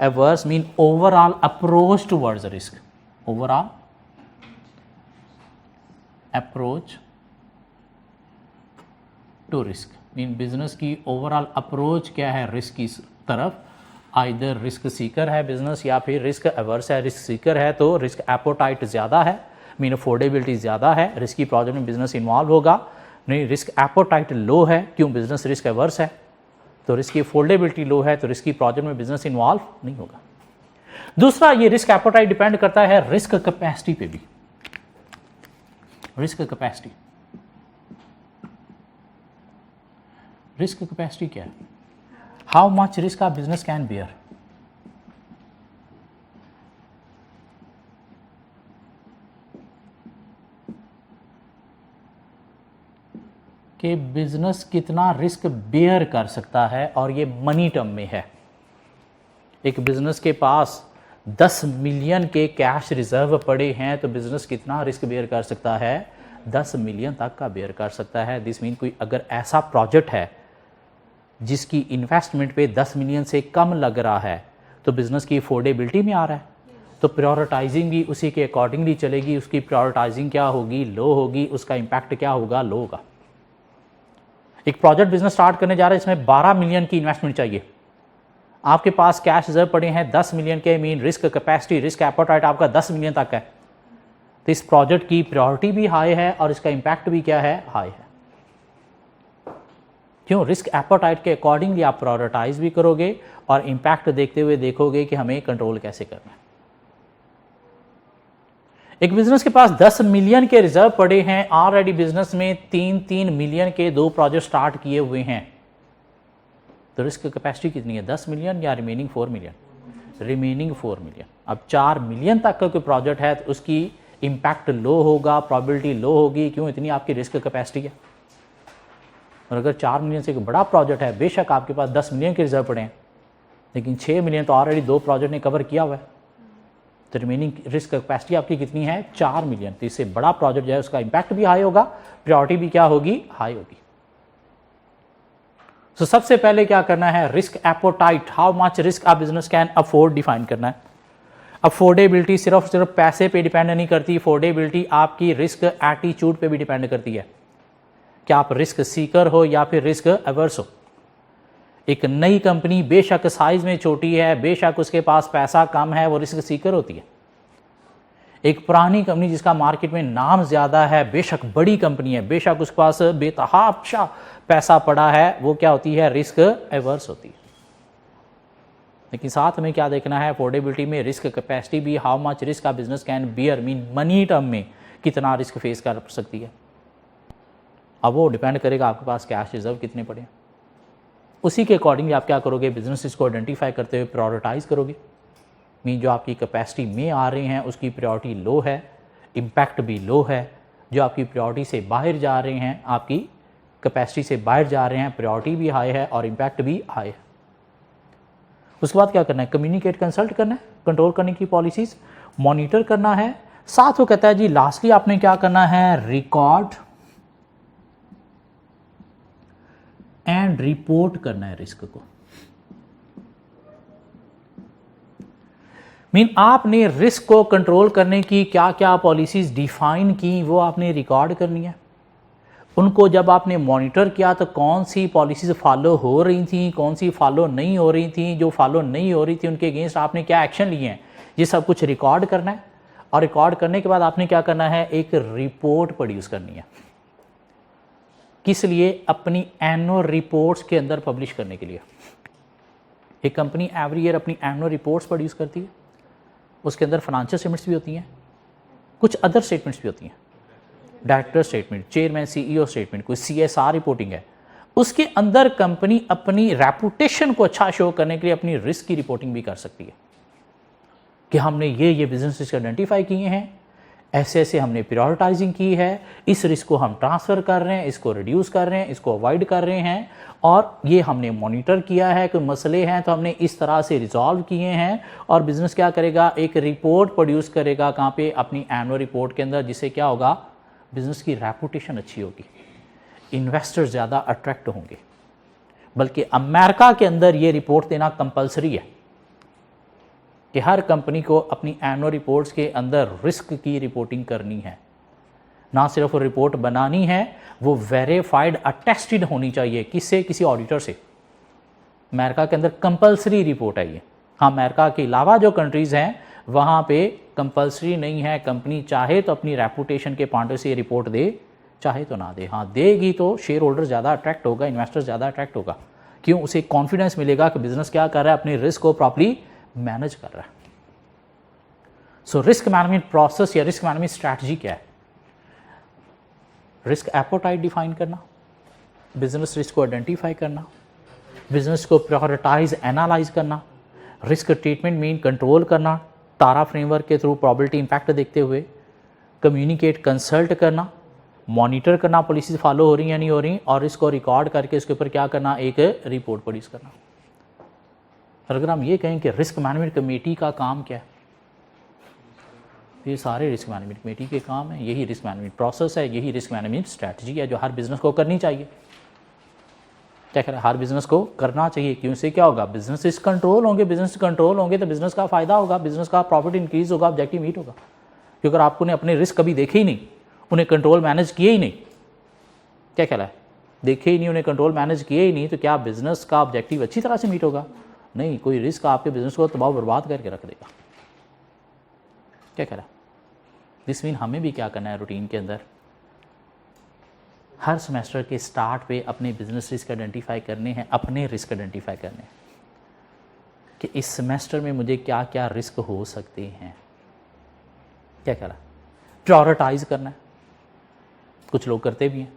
averse, mean overall approach towards risk, overall approach to risk, mean business की ओवरऑल अप्रोच क्या है रिस्क की तरफ, आइदर रिस्क सीकर है बिजनेस या फिर रिस्क एवर्स है। रिस्क सीकर है तो रिस्क एपोटाइट ज़्यादा है, मीन अफोर्डेबिलिटी ज़्यादा है, रिस्की प्रोजेक्ट में बिजनेस इन्वॉल्व होगा। नहीं, रिस्क एपोटाइट लो है, क्यों, बिजनेस रिस्क एवर्स है, तो रिस्क की अफोर्डेबिलिटी लो है तो रिस्की प्रोजेक्ट में बिजनेस इन्वॉल्व नहीं होगा। दूसरा, ये रिस्क एपोटाइट डिपेंड करता है रिस्क कैपेसिटी पे भी। रिस्क कैपेसिटी, रिस्क कैपेसिटी क्या है, how much risk a business can bear. कि बिजनेस कितना रिस्क बेयर कर सकता है, और ये मनी टर्म में है। एक बिजनेस के पास 10 मिलियन के कैश रिजर्व पड़े हैं तो बिजनेस कितना रिस्क बेयर कर सकता है, 10 मिलियन तक का बेयर कर सकता है। दिस मीन कोई अगर ऐसा प्रोजेक्ट है जिसकी इन्वेस्टमेंट पे 10 मिलियन से कम लग रहा है तो बिजनेस की अफोर्डेबिलिटी में आ रहा है, तो प्रायोरिटाइजिंग भी उसी के अकॉर्डिंगली चलेगी। उसकी प्रायोरिटाइजिंग क्या होगी, लो होगी, उसका इम्पैक्ट क्या होगा, लो होगा। एक प्रोजेक्ट बिजनेस स्टार्ट करने जा रहे हैं, इसमें 12 मिलियन की इन्वेस्टमेंट चाहिए, आपके पास कैश रिजर्व पड़े हैं 10 मिलियन के, मीन रिस्क कैपेसिटी, रिस्क एपोटाइट आपका 10 मिलियन तक है, तो इस प्रोजेक्ट की प्रायोरिटी भी हाई है और इसका इम्पैक्ट भी क्या है, हाई है। क्यों, रिस्क एपोटाइट के अकॉर्डिंगली आप प्रायोरिटाइज भी करोगे और इम्पैक्ट देखते हुए देखोगे कि हमें कंट्रोल कैसे करना है। एक बिजनेस के पास 10 मिलियन के रिजर्व पड़े हैं, ऑलरेडी बिजनेस में 3-3 मिलियन के 2 प्रोजेक्ट स्टार्ट किए हुए हैं, तो रिस्क कैपेसिटी कितनी है, 10 मिलियन या रिमेनिंग 4 मिलियन, रिमेनिंग 4 मिलियन। अब 4 मिलियन तक का कोई प्रोजेक्ट है तो उसकी इम्पैक्ट लो होगा, प्रोबेबिलिटी लो होगी, क्यों, इतनी आपकी रिस्क कैपेसिटी है। और अगर 4 मिलियन से एक बड़ा प्रोजेक्ट है, बेशक आपके पास 10 मिलियन के रिजर्व पड़े हैं, लेकिन 6 मिलियन तो ऑलरेडी 2 प्रोजेक्ट ने कवर किया हुआ है, तो रिमेनिंग रिस्क कैपेसिटी आपकी कितनी है, 4 मिलियन। तो इससे बड़ा प्रोजेक्ट जो है उसका इम्पैक्ट भी हाई होगा, प्रायोरिटी भी क्या होगी, हाई होगी। तो सबसे पहले क्या करना है, risk appetite, how much risk a business can afford define करना है। अफोर्डेबिलिटी सिर्फ पैसे पे डिपेंड नहीं करती, अफोर्डेबिलिटी आपकी रिस्क एटीट्यूड पे भी डिपेंड करती है, क्या आप रिस्क सीकर हो या फिर रिस्क एवर्स हो। एक नई कंपनी बेशक साइज में छोटी है, बेशक उसके पास पैसा कम है, वो रिस्क सीकर होती है। एक पुरानी कंपनी जिसका मार्केट में नाम ज़्यादा है, बेशक बड़ी कंपनी है, बेशक उसके पास बेतहाशा पैसा पड़ा है, वो क्या होती है, रिस्क एवर्स होती है। लेकिन साथ में क्या देखना है, अफोर्डेबिलिटी में रिस्क कैपेसिटी भी, हाउ मच रिस्क का business can beer, mean money term में कितना रिस्क फेस कर सकती है। अब वो डिपेंड करेगा आपके पास कैश रिजर्व कितने पड़े हैं, उसी के अकॉर्डिंगली आप क्या करोगे, बिजनेस इसको आइडेंटिफाई करते हुए प्रायोरिटाइज करोगे। मीन जो आपकी कैपेसिटी में आ रहे हैं उसकी प्रायोरिटी लो है, इम्पैक्ट भी लो है। जो आपकी प्रायोरिटी से बाहर जा रहे हैं, आपकी कैपेसिटी से बाहर जा रहे हैं, प्रायोरिटी भी हाई है और इम्पैक्ट भी हाई है। उसके बाद क्या करना है, कम्युनिकेट, कंसल्ट करना है, कंट्रोल करने की पॉलिसीज मॉनिटर करना है। साथ वो कहता है जी लास्टली आपने क्या करना है, रिकॉर्ड एंड रिपोर्ट करना है रिस्क को। मीन आपने रिस्क को कंट्रोल करने की क्या क्या पॉलिसीज डिफाइन की, वो आपने रिकॉर्ड करनी है। उनको जब आपने मॉनिटर किया तो कौन सी पॉलिसीज फॉलो हो रही थी, कौन सी फॉलो नहीं हो रही थी, जो फॉलो नहीं हो रही थी उनके अगेंस्ट आपने क्या एक्शन लिए हैं, ये सब कुछ रिकॉर्ड करना है। और रिकॉर्ड करने के बाद आपने क्या करना है, एक रिपोर्ट प्रोड्यूस करनी है। किस लिए, अपनी एनुअल रिपोर्ट्स के अंदर पब्लिश करने के लिए। एक कंपनी एवरी ईयर अपनी एनुअल रिपोर्ट्स प्रोड्यूस करती है, उसके अंदर फाइनेंशियल स्टेटमेंट्स भी होती हैं, कुछ अदर स्टेटमेंट्स भी होती हैं, director statement, chairman CEO statement, कोई सीएसआर रिपोर्टिंग है। उसके अंदर कंपनी अपनी रेपुटेशन को अच्छा शो करने के लिए अपनी रिस्क की रिपोर्टिंग भी कर सकती है कि हमने ये बिजनेस आइडेंटिफाई किए हैं, ऐसे ऐसे हमने प्रायोरिटाइजिंग की है, इस रिस्क को हम ट्रांसफ़र कर रहे हैं, इसको रिड्यूस कर रहे हैं, इसको अवॉइड कर रहे हैं, और ये हमने मॉनिटर किया है, कोई मसले हैं तो हमने इस तरह से रिजॉल्व किए हैं। और बिजनेस क्या करेगा, एक रिपोर्ट प्रोड्यूस करेगा, कहाँ पे, अपनी एनुअल रिपोर्ट के अंदर, जिससे क्या होगा, बिजनेस की रेपुटेशन अच्छी होगी, इन्वेस्टर ज़्यादा अट्रैक्ट होंगे, बल्कि अमेरिका के अंदर ये रिपोर्ट देना कंपलसरी है कि हर कंपनी को अपनी एनुअल रिपोर्ट्स के अंदर रिस्क की रिपोर्टिंग करनी है। ना सिर्फ वो रिपोर्ट बनानी है, वो वेरीफाइड अटेस्टेड होनी चाहिए। किससे? किसी ऑडिटर से। अमेरिका के अंदर कंपलसरी रिपोर्ट है ये। हाँ, अमेरिका के अलावा जो कंट्रीज़ हैं वहाँ पे कंपलसरी नहीं है। कंपनी चाहे तो अपनी रेपुटेशन के पॉइंट से ये रिपोर्ट दे, चाहे तो ना दे। हाँ, देगी तो शेयर होल्डर ज़्यादा अट्रैक्ट होगा, इन्वेस्टर ज़्यादा अट्रैक्ट होगा। क्यों? उसे कॉन्फिडेंस मिलेगा कि बिजनेस क्या कर रहा है, अपने रिस्क को प्रॉपर्ली मैनेज कर रहा है। सो रिस्क मैनेजमेंट प्रोसेस या रिस्क मैनेजमेंट स्ट्रैटेजी क्या है? रिस्क एपोटाइट डिफाइन करना, बिजनेस रिस्क को आइडेंटिफाई करना, बिजनेस को प्रायोरिटाइज एनालाइज करना, रिस्क ट्रीटमेंट मीन कंट्रोल करना, तारा फ्रेमवर्क के थ्रू प्रोबेबिलिटी इंपैक्ट देखते हुए, कम्युनिकेट कंसल्ट करना, मॉनिटर करना पॉलिसीज फॉलो हो रही या नहीं हो रही, और इसको रिकॉर्ड करके उसके ऊपर क्या करना, एक रिपोर्ट प्रोड्यूस करना। और अगर हम ये कहें कि रिस्क मैनेजमेंट कमेटी का काम क्या है, ये सारे रिस्क मैनेजमेंट कमेटी के काम है। यही रिस्क मैनेजमेंट प्रोसेस है, यही रिस्क मैनेजमेंट स्ट्रैटेजी है जो हर बिजनेस को करनी चाहिए। क्या कह रहे हैं? हर बिजनेस को करना चाहिए। क्यों? से क्या होगा? बिजनेस कंट्रोल होंगे, बिजनेस कंट्रोल होंगे तो बिजनेस का फायदा होगा, बिजनेस का प्रॉफिट इंक्रीज होगा, ऑब्जेक्टिव मीट होगा। क्योंकि अगर आपको अपने रिस्क कभी देखे ही नहीं, उन्हें कंट्रोल मैनेज किए ही नहीं, क्या कह रहा है, देखे ही नहीं, उन्हें कंट्रोल मैनेज किए ही नहीं, तो क्या बिजनेस का ऑब्जेक्टिव अच्छी तरह से मीट होगा? नहीं, कोई रिस्क आपके बिजनेस को तबाह बर्बाद करके रख देगा। क्या कह रहा है? दिस मीन हमें भी क्या करना है रूटीन के अंदर, हर सेमेस्टर के स्टार्ट पे अपने बिजनेस रिस्क आइडेंटिफाई करने हैं, अपने रिस्क आइडेंटिफाई करने हैं कि इस सेमेस्टर में मुझे क्या क्या रिस्क हो सकते हैं। क्या कह रहा है? प्रायोरिटाइज करना है। कुछ लोग करते भी हैं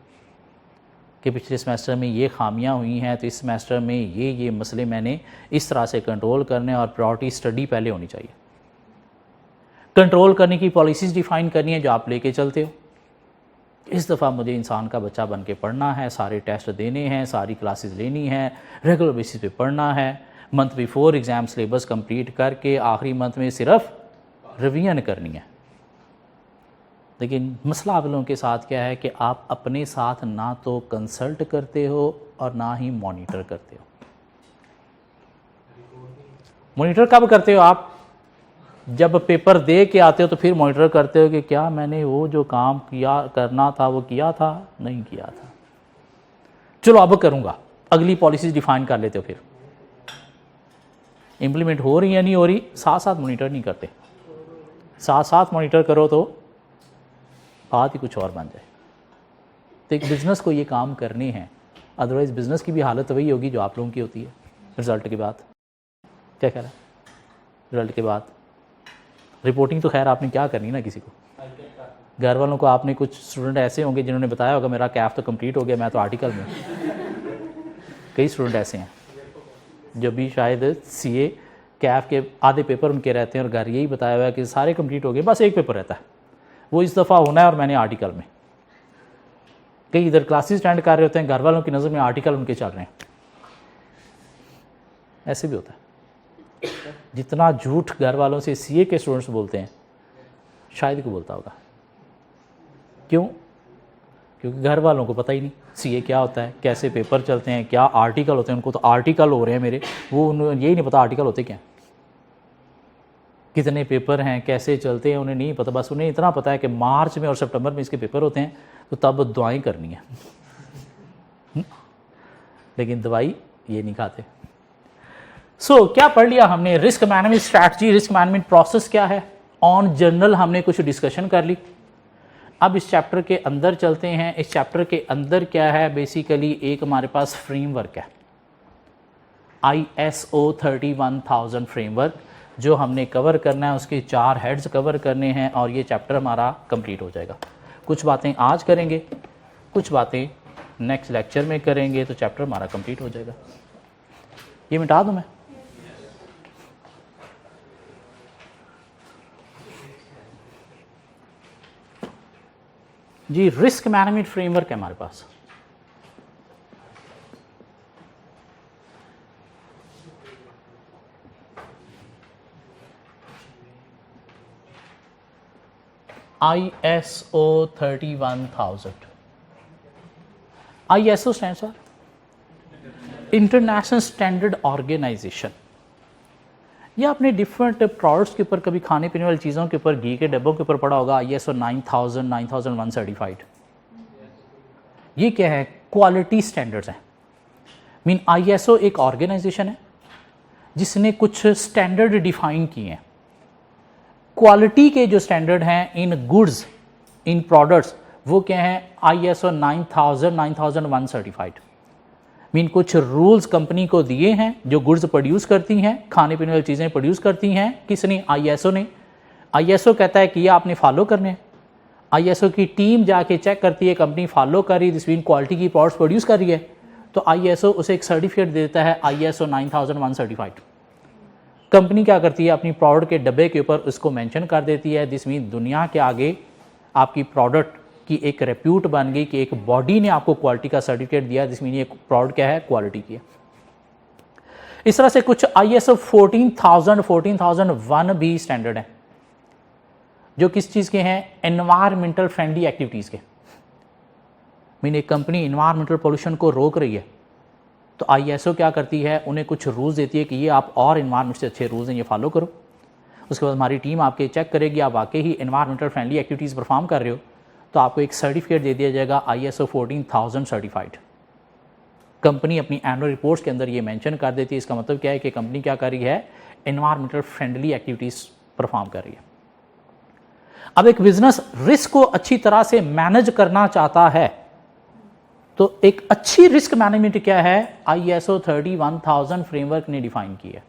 कि पिछले सेमेस्टर में ये खामियां हुई हैं तो इस सेमेस्टर में ये मसले मैंने इस तरह से कंट्रोल करने, और प्रायोरिटी स्टडी पहले होनी चाहिए। कंट्रोल करने की पॉलिसीज़ डिफ़ाइन करनी है जो आप लेके चलते हो। इस दफ़ा मुझे इंसान का बच्चा बन के पढ़ना है, सारे टेस्ट देने हैं, सारी क्लासेस लेनी है, रेगुलर बेसिस पे पढ़ना है, month before exam syllabus complete करके आखिरी मंथ में सिर्फ रिवीजन करनी है। लेकिन मसला आप लोगों के साथ क्या है कि आप अपने साथ ना तो कंसल्ट करते हो और ना ही मॉनिटर करते हो। मॉनिटर कब करते हो? आप जब पेपर दे के आते हो तो फिर मॉनिटर करते हो कि क्या मैंने वो जो काम किया करना था वो किया था, नहीं किया था, चलो अब करूँगा। अगली पॉलिसीज डिफाइन कर लेते हो, फिर इम्प्लीमेंट हो रही या नहीं हो रही, साथ साथ मॉनिटर नहीं करते। साथ साथ मॉनिटर करो तो बात ही कुछ और बन जाए। तो एक बिज़नेस को ये काम करने हैं, अदरवाइज़ बिज़नेस की भी हालत वही होगी जो आप लोगों की होती है रिज़ल्ट के बाद। क्या कह रहा है? रिज़ल्ट के बाद रिपोर्टिंग तो खैर आपने क्या करनी ना, किसी को, घर वालों को। आपने कुछ स्टूडेंट ऐसे होंगे जिन्होंने बताया होगा मेरा कैफ तो कंप्लीट हो गया, मैं तो आर्टिकल में। कई स्टूडेंट ऐसे हैं जो भी शायद सीए कैफ के आधे पेपर उनके रहते हैं और घर यही बताया हुआ है कि सारे कंप्लीट हो गए, बस एक पेपर रहता है, वो इस दफ़ा होना है और मैंने आर्टिकल में। कई इधर क्लासेस अटेंड कर रहे होते हैं, घर वालों की नज़र में आर्टिकल उनके चल रहे हैं। ऐसे भी होता है। जितना झूठ घर वालों से सीए के स्टूडेंट्स बोलते हैं, शायद को बोलता होगा। क्यों? क्योंकि घर वालों को पता ही नहीं सीए क्या होता है, कैसे पेपर चलते हैं, क्या आर्टिकल होते हैं। उनको तो आर्टिकल हो रहे हैं मेरे, वो उन्हें यही नहीं पता आर्टिकल होते क्या, कितने पेपर हैं, कैसे चलते हैं, उन्हें नहीं पता। बस उन्हें इतना पता है कि मार्च में और सितंबर में इसके पेपर होते हैं, तो तब दुआएं करनी है। लेकिन दवाई ये नहीं खाते। क्या पढ़ लिया हमने? Risk management strategy, risk management process क्या है, ऑन जनरल हमने कुछ डिस्कशन कर ली। अब इस चैप्टर के अंदर चलते हैं। इस चैप्टर के अंदर क्या है? बेसिकली एक हमारे पास फ्रेमवर्क है, ISO 31000 फ्रेमवर्क, जो हमने कवर करना है। उसके 4 हेड्स कवर करने हैं और ये चैप्टर हमारा कंप्लीट हो जाएगा। कुछ बातें आज करेंगे, कुछ बातें नेक्स्ट लेक्चर में करेंगे, तो चैप्टर हमारा कंप्लीट हो जाएगा। ये मिटा दूं मैं? जी, रिस्क मैनेजमेंट फ्रेमवर्क है हमारे पास। ISO 31000। ISO stands for international standard organisation, ये आपने डिफरेंट प्रोडक्ट्स के ऊपर, कभी खाने पीने वाली चीज़ों के ऊपर, घी के डब्बों के ऊपर पढ़ा होगा ISO 9000 9001 सर्टिफाइड। ये क्या है? क्वालिटी स्टैंडर्ड्स हैं। मीन ISO एक ऑर्गेनाइजेशन है जिसने कुछ स्टैंडर्ड डिफाइन किए हैं। क्वालिटी के जो स्टैंडर्ड हैं इन गुड्स, इन प्रोडक्ट्स, वो क्या हैं? ISO 9000 9001 certified. मीन कुछ रूल्स कंपनी को दिए हैं जो गुड्स प्रोड्यूस करती हैं, खाने पीने वाली चीज़ें प्रोड्यूस करती हैं। किसने? ISO ने। ISO कहता है कि ये आपने फॉलो करने हैं। ISO की टीम जाके चेक करती है कंपनी फॉलो कर रही है, जिस मीन क्वालिटी की प्रोडक्ट्स प्रोड्यूस कर रही है, तो ISO उसे एक सर्टिफिकेट देता है ISO 9001 सर्टिफाइड। कंपनी क्या करती है? अपनी प्रोडक्ट के डब्बे के ऊपर उसको मेंशन कर देती है, जिस मीन दुनिया के आगे आपकी प्रोडक्ट की एक रेप्यूट बन गई कि एक बॉडी ने आपको क्वालिटी का सर्टिफिकेट दिया, जिसमें ये प्रोडक्ट क्या है? क्वालिटी की है। इस तरह से कुछ ISO 14000 14001 भी स्टैंडर्ड हैं जो किस चीज़ के हैं? एनवायरमेंटल फ्रेंडली एक्टिविटीज़ के। मीन एक कंपनी एनवायरमेंटल पोल्यूशन को रोक रही है तो ISO क्या करती है? उन्हें कुछ रूल्स देती है कि ये आप और एनवायरमेंट से अच्छे रूल्स हैं, ये फॉलो करो। उसके बाद हमारी टीम आपके चेक करेगी, आप वाकई ही एनवायरमेंटल फ्रेंडली एक्टिविटीज़ परफॉर्म कर रहे हो तो आपको एक सर्टिफिकेट दे दिया जाएगा ISO 14000 सर्टिफाइड। कंपनी अपनी एनुअल रिपोर्ट्स के अंदर ये मेंशन कर देती है। इसका मतलब क्या है कि कंपनी क्या कर रही है? एनवायरमेंटल फ्रेंडली एक्टिविटीज़ परफॉर्म कर रही है। अब एक बिजनेस रिस्क को अच्छी तरह से मैनेज करना चाहता है तो एक अच्छी रिस्क मैनेजमेंट क्या है? ISO 31000 फ्रेमवर्क ने डिफाइन की है,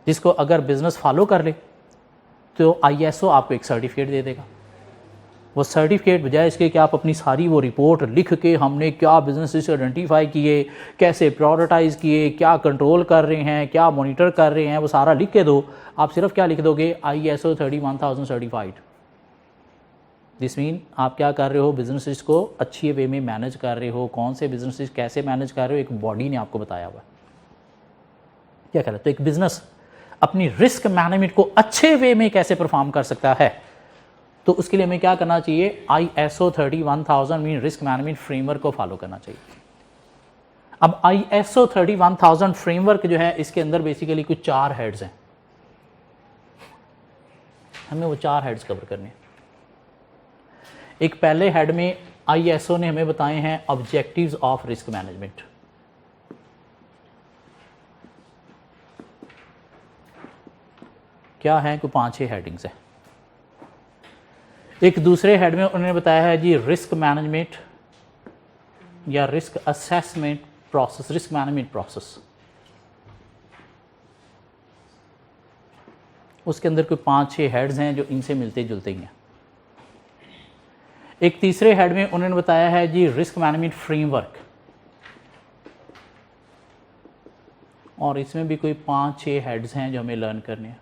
जिसको अगर बिजनेस फॉलो कर ले तो ISO आपको एक सर्टिफिकेट दे देगा। वो सर्टिफिकेट बजाय इसके कि आप अपनी सारी वो रिपोर्ट लिख के हमने क्या बिजनेस आइडेंटिफाई किए, कैसे प्रायोरिटाइज किए, क्या कंट्रोल कर रहे हैं, क्या मॉनिटर कर रहे हैं, वो सारा लिख के दो। आप सिर्फ क्या लिख दोगे? ISO 31000 certified. दिस मीन आप क्या कर रहे हो? बिजनेस को अच्छी वे में मैनेज कर रहे हो। कौन से बिजनेस कैसे मैनेज कर रहे हो, एक बॉडी ने आपको बताया हुआ। क्या कहते हैं? तो एक बिजनेस अपनी रिस्क मैनेजमेंट को अच्छे वे में कैसे परफॉर्म कर सकता है, तो उसके लिए हमें क्या करना चाहिए? ISO 31000 mean risk management framework को फॉलो करना चाहिए। अब ISO 31000 फ्रेमवर्क जो है, इसके अंदर बेसिकली कुछ 4 हेड्स हैं। हमें वो 4 हेड्स कवर करने हैं। एक पहले हेड में ISO ने हमें बताए हैं ऑब्जेक्टिव्स ऑफ रिस्क मैनेजमेंट। क्या है? कोई 5-6 हेडिंग्स हैं। एक दूसरे हेड में उन्होंने बताया है जी रिस्क मैनेजमेंट या risk assessment process, risk management process. उसके अंदर कोई 5-6 हेड्स हैं जो इनसे मिलते जुलते ही हैं। एक तीसरे हेड में उन्होंने बताया है जी रिस्क मैनेजमेंट फ्रेमवर्क, और इसमें भी कोई 5-6 हेड्स हैं जो हमें लर्न करने हैं।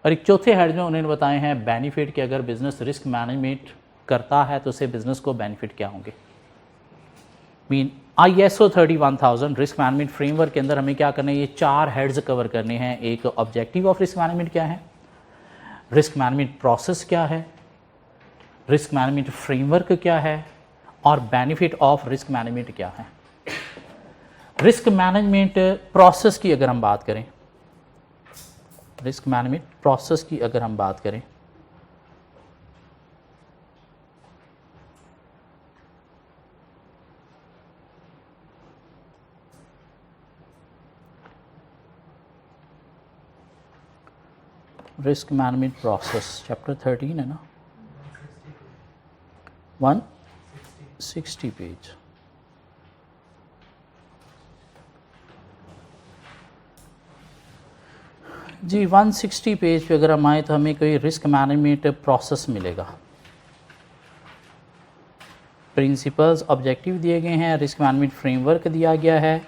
और एक चौथे हेड में उन्होंने बताए हैं बेनिफिट, कि अगर बिजनेस रिस्क मैनेजमेंट करता है तो उससे बिजनेस को बेनिफिट क्या होंगे। Mean ISO 31000 risk management framework के अंदर हमें क्या करना है? ये 4 हेड्स कवर करने हैं। एक ऑब्जेक्टिव ऑफ रिस्क मैनेजमेंट क्या है, रिस्क मैनेजमेंट प्रोसेस क्या है, रिस्क मैनेजमेंट फ्रेमवर्क क्या है, और बेनिफिट ऑफ रिस्क मैनेजमेंट क्या है। रिस्क मैनेजमेंट प्रोसेस की अगर हम बात करें, रिस्क मैनेजमेंट प्रोसेस की अगर हम बात करें, रिस्क मैनेजमेंट प्रोसेस चैप्टर 13 है ना, 160 पेज। जी 160 पेज पे अगर हम आए तो हमें कोई रिस्क मैनेजमेंट प्रोसेस मिलेगा। प्रिंसिपल्स, ऑब्जेक्टिव दिए गए हैं, रिस्क मैनेजमेंट फ्रेमवर्क दिया गया है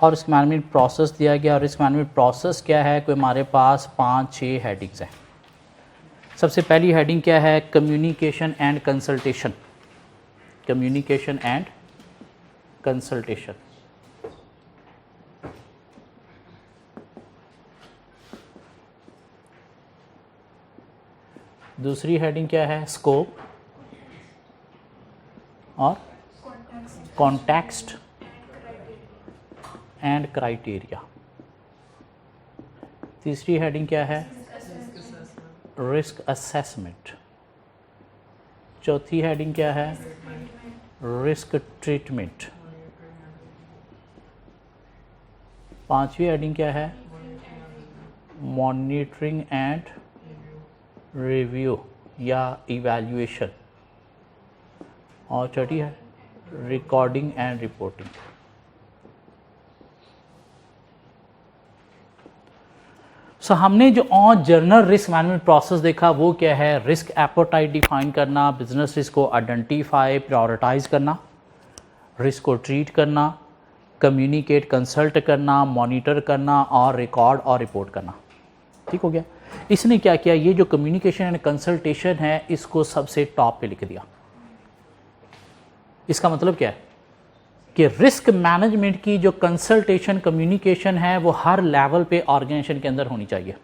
और रिस्क मैनेजमेंट प्रोसेस दिया गया। रिस्क मैनेजमेंट प्रोसेस क्या है? कोई हमारे पास 5-6 हेडिंग्स हैं। सबसे पहली हेडिंग क्या है? Communication and consultation. Communication and consultation. दूसरी हेडिंग क्या है? स्कोप और कॉन्टेक्स्ट एंड क्राइटेरिया। तीसरी हेडिंग क्या है? Risk assessment. चौथी हेडिंग क्या है? Risk treatment. पांचवी हेडिंग क्या है? मॉनिटरिंग एंड रिव्यू या इवैल्यूएशन। और छठी है रिकॉर्डिंग एंड रिपोर्टिंग। सो हमने जो on journal risk management process देखा वो क्या है? रिस्क एपेटाइट डिफाइन करना, बिजनेस रिस्क को आइडेंटिफाई प्रायोरिटाइज करना, रिस्क को ट्रीट करना, कम्युनिकेट कंसल्ट करना, मॉनिटर करना और रिकॉर्ड और रिपोर्ट करना। ठीक हो गया। इसने क्या किया? ये जो कम्युनिकेशन एंड कंसल्टेशन है इसको सबसे टॉप पे लिख दिया। इसका मतलब क्या है कि रिस्क मैनेजमेंट की जो कंसल्टेशन कम्युनिकेशन है वो हर लेवल पे ऑर्गेनाइजेशन के अंदर होनी चाहिए।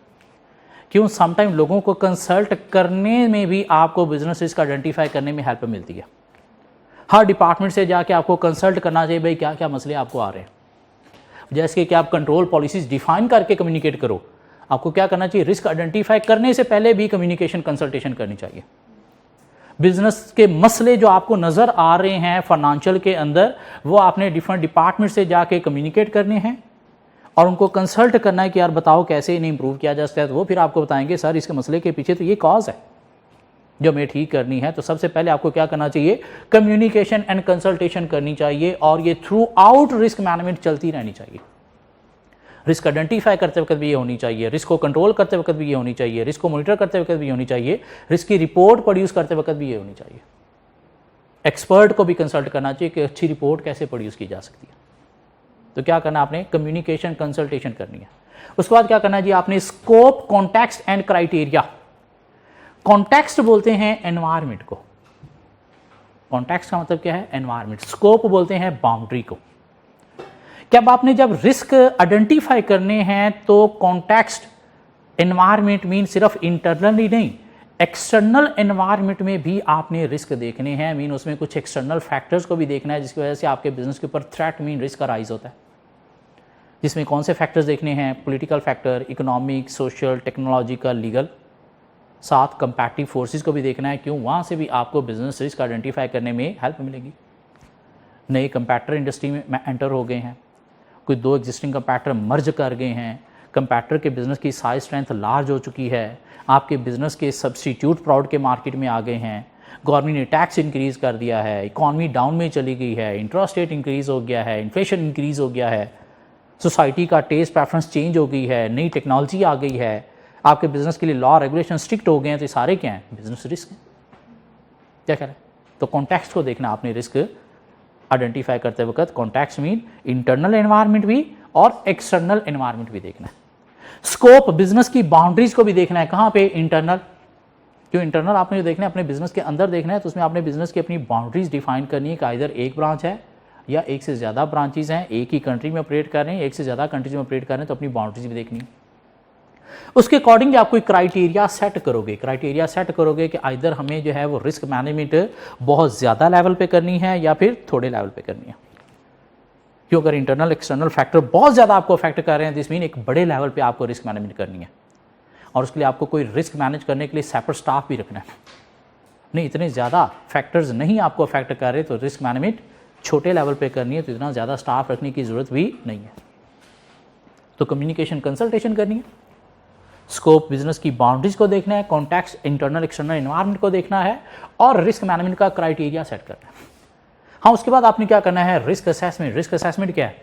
क्यों? समटाइम लोगों को कंसल्ट करने में भी आपको बिजनेस रिस्क आइडेंटिफाई करने में हेल्प मिलती है। हर डिपार्टमेंट से जाके आपको कंसल्ट करना चाहिए, भाई क्या क्या मसले आपको आ रहे हैं। जैसे कि आप कंट्रोल पॉलिसीज डिफाइन करके कम्युनिकेट करो, आपको क्या करना चाहिए? रिस्क आइडेंटिफाई करने से पहले भी कम्युनिकेशन कंसल्टेशन करनी चाहिए। बिजनेस के मसले जो आपको नज़र आ रहे हैं फाइनेंशियल के अंदर, वो आपने डिफरेंट डिपार्टमेंट से जाके कम्युनिकेट करने हैं और उनको कंसल्ट करना है कि यार बताओ कैसे इन्हें इंप्रूव किया जा सकता है। तो वो फिर आपको बताएंगे सर इसके मसले के पीछे तो ये कॉज है जो हमें ठीक करनी है। तो सबसे पहले आपको क्या करना चाहिए? कम्युनिकेशन एंड कंसल्टेशन करनी चाहिए और ये थ्रू आउट रिस्क मैनेजमेंट चलती रहनी चाहिए। रिस्क आइडेंटिफाई करते वक्त भी ये होनी चाहिए, रिस्क को कंट्रोल करते वक्त भी ये होनी चाहिए, रिस्क को मॉनिटर करते वक्त भी होनी चाहिए, रिस्क की रिपोर्ट प्रोड्यूस करते वक्त भी ये होनी चाहिए। एक्सपर्ट को भी कंसल्ट करना चाहिए कि अच्छी रिपोर्ट कैसे प्रोड्यूस की जा सकती है। तो क्या करना आपने? कम्युनिकेशन कंसल्टेशन करनी है। उसके बाद क्या करना है जी? आपने scope, context and criteria. Context बोलते हैं एनवायरमेंट को। कॉन्टेक्स्ट का मतलब क्या है? एनवायरमेंट। स्कोप बोलते हैं बाउंड्री को। क्या आपने जब रिस्क आइडेंटिफाई करने हैं तो कॉन्टेक्स्ट एनवायरमेंट मीन सिर्फ इंटरनली नहीं, एक्सटर्नल एनवायरमेंट में भी आपने रिस्क देखने हैं। मीन उसमें कुछ एक्सटर्नल फैक्टर्स को भी देखना है जिसकी वजह से आपके बिजनेस के ऊपर थ्रेट मीन रिस्क का राइज होता है। जिसमें कौन से फैक्टर्स देखने हैं? Political factor, economic, social, technological, legal. साथ कंपैटिटिव फोर्सेस को भी देखना है। क्यों? वहाँ से भी आपको बिजनेस रिस्क आइडेंटिफाई करने में हेल्प मिलेगी। नए कंपैटिटर इंडस्ट्री में एंटर हो गए हैं, कोई दो एग्जिस्टिंग कंपैटिटर मर्ज कर गए हैं, कंपैटिटर के बिजनेस की साइज स्ट्रेंथ लार्ज हो चुकी है, आपके बिजनेस के सब्स्टिट्यूट प्रोडक्ट के मार्केट में आ गए हैं, गवर्नमेंट ने टैक्स इंक्रीज़ कर दिया है, इकॉनमी डाउन में चली गई है, इंटरेस्ट रेट इंक्रीज़ हो गया है, इन्फ्लेशन इंक्रीज़ हो गया है, सोसाइटी का टेस्ट प्रेफरेंस चेंज हो गई है, नई टेक्नोलॉजी आ गई है, आपके बिजनेस के लिए लॉ रेगुलेशन स्ट्रिक्ट हो गए हैं। तो ये सारे क्या हैं? बिजनेस रिस्क हैं। क्या कह रहे हैं? तो कॉन्टेक्स्ट को देखना आपने रिस्क आइडेंटिफाई करते वक्त। कॉन्टेक्स्ट मीन इंटरनल एनवायरनमेंट भी और एक्सटर्नल एनवायरनमेंट भी देखना है। स्कोप, बिजनेस की बाउंड्रीज को भी देखना है। कहाँ पे? इंटरनल। क्यों इंटरनल? आपने जो देखना है अपने बिजनेस के अंदर देखना है, तो उसमें आपने बिजनेस की अपनी बाउंड्रीज डिफाइन करनी है कि इधर एक ब्रांच है या एक से ज़्यादा ब्रांचेज हैं, एक ही कंट्री में ऑपरेट कर रहे हैं, एक से ज़्यादा कंट्रीज में ऑपरेट कर रहे हैं, तो अपनी बाउंड्रीज भी देखनी है। उसके अकॉर्डिंग आप कोई क्राइटेरिया सेट करोगे। क्राइटेरिया सेट करोगे कि इधर हमें जो है वो रिस्क मैनेजमेंट बहुत ज़्यादा लेवल पे करनी है या फिर थोड़े लेवल पे करनी है। क्यों? अगर इंटरनल एक्सटर्नल फैक्टर बहुत ज़्यादा आपको अफेक्ट कर रहे हैं, दिस मीन एक बड़े लेवल पे आपको रिस्क मैनेजमेंट करनी है और उसके लिए आपको कोई रिस्क मैनेज करने के लिए सेपरेट स्टाफ भी रखना है। नहीं, इतने ज़्यादा फैक्टर्स नहीं आपको अफेक्ट कर रहे तो रिस्क मैनेजमेंट छोटे लेवल पे करनी है, तो इतना ज़्यादा स्टाफ रखने की ज़रूरत भी नहीं है। तो कम्युनिकेशन कंसल्टेशन करनी है, स्कोप बिजनेस की बाउंड्रीज को देखना है, कॉन्टेक्स्ट इंटरनल एक्सटर्नल एनवायरनमेंट को देखना है और रिस्क मैनेजमेंट का क्राइटेरिया सेट करना है। हाँ, उसके बाद आपने क्या करना है? Risk assessment. रिस्क असेसमेंट क्या है?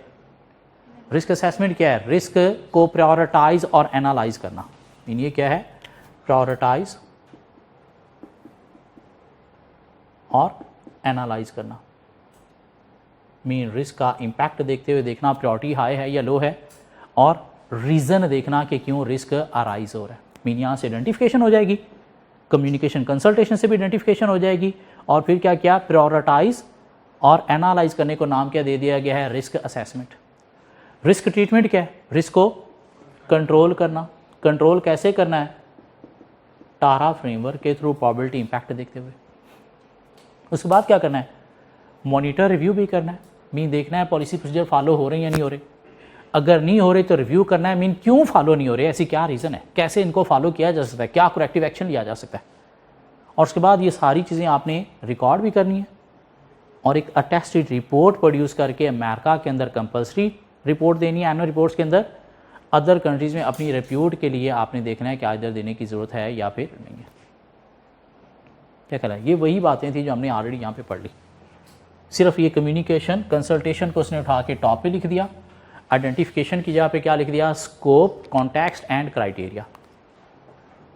रिस्क असेसमेंट क्या है? रिस्क को प्रायोरिटाइज और एनालाइज करना। ये क्या है? प्रायोरिटाइज और एनालाइज करना। मीन रिस्क का इंपैक्ट देखते हुए देखना प्रायोरिटी हाई है या लो है और रीज़न देखना कि क्यों रिस्क अराइज हो रहा है। मीन यहाँ से आइडेंटिफिकेशन हो जाएगी, कम्युनिकेशन कंसल्टेशन से भी आइडेंटिफिकेशन हो जाएगी और फिर क्या किया? प्रायोरिटाइज और एनालाइज करने को नाम क्या दे दिया गया है? Risk assessment. रिस्क ट्रीटमेंट क्या है? रिस्क को कंट्रोल करना। कंट्रोल कैसे करना है? टारा फ्रेमवर्क के थ्रू प्रोबेबिलिटी इंपैक्ट देखते हुए। उसके बाद क्या करना है? मॉनिटर रिव्यू भी करना है। मीन देखना है पॉलिसी प्रोसीजर फॉलो हो रहे हैं या नहीं हो रहे। अगर नहीं हो रहे तो रिव्यू करना है, मीन क्यों फॉलो नहीं हो रहे, ऐसी क्या रीज़न है, कैसे इनको फॉलो किया जा सकता है, क्या करेक्टिव एक्शन लिया जा सकता है। और उसके बाद ये सारी चीज़ें आपने रिकॉर्ड भी करनी है और एक अटेस्टेड रिपोर्ट प्रोड्यूस करके अमेरिका के अंदर कंपलसरी रिपोर्ट देनी है एनुअल रिपोर्ट्स के अंदर। अदर कंट्रीज़ में अपनी रिप्यूट के लिए आपने देखना है क्या इधर देने की ज़रूरत है या फिर नहीं है। क्या कहना है, ये वही बातें थी जो हमने ऑलरेडी यहाँ पे पढ़ ली। सिर्फ ये कम्युनिकेशन कंसल्टेशन को उसने उठा के टॉप पे लिख दिया, आइडेंटिफिकेशन की जगह पे क्या लिख दिया, scope, context and criteria.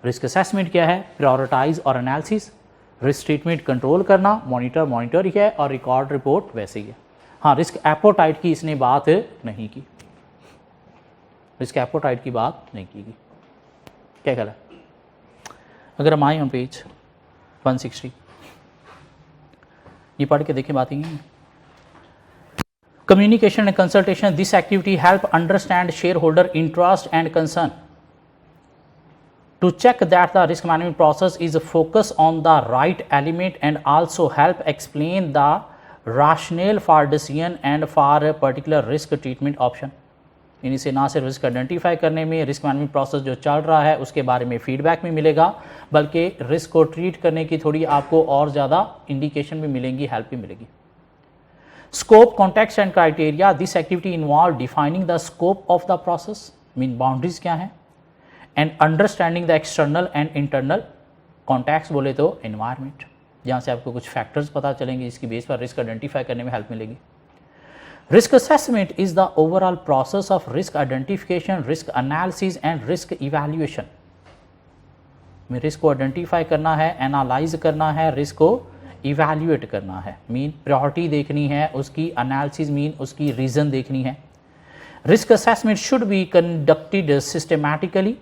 Risk assessment क्या है, प्रायोरिटाइज और एनालिसिस। रिस्क ट्रीटमेंट कंट्रोल करना, मॉनिटर ही है, और रिकॉर्ड रिपोर्ट वैसे ही है। हाँ, रिस्क एपोटाइट की इसने बात नहीं की, रिस्क एपोटाइट की बात नहीं की। क्या कहला, अगर हम आए हम पेज 160 ये पढ़ के देखें बात ही। Communication and consultation, this activity help understand share holder interest and concern to check that the risk management process is focused on the right element and also help explain the rationale for decision and for a particular risk treatment option। यानी से ना सिर्फ risk identify करने में, risk management process जो चल रहा है उसके बारे में फीडबैक भी मिलेगा, बल्कि रिस्क को ट्रीट करने की थोड़ी आपको और ज़्यादा इंडिकेशन भी मिलेंगी, हेल्प भी मिलेगी। Scope, context and criteria, this activity involve defining the scope of the process, mean boundaries क्या है, and understanding the external and internal. Contacts बोले तो एनवायरनमेंट, जहाँ से आपको कुछ फैक्टर्स पता चलेंगे जिसकी बेस पर रिस्क आइडेंटिफाई करने में हेल्प मिलेगी। Risk assessment is the overall process of risk identification, risk analysis and risk evaluation. में रिस्क को आइडेंटिफाई करना है, एनालाइज करना है, रिस्क को इवैल्यूएट करना है, मीन प्रायोरिटी देखनी है, उसकी एनालिसिस मीन उसकी रीज़न देखनी है। Risk assessment should be conducted systematically,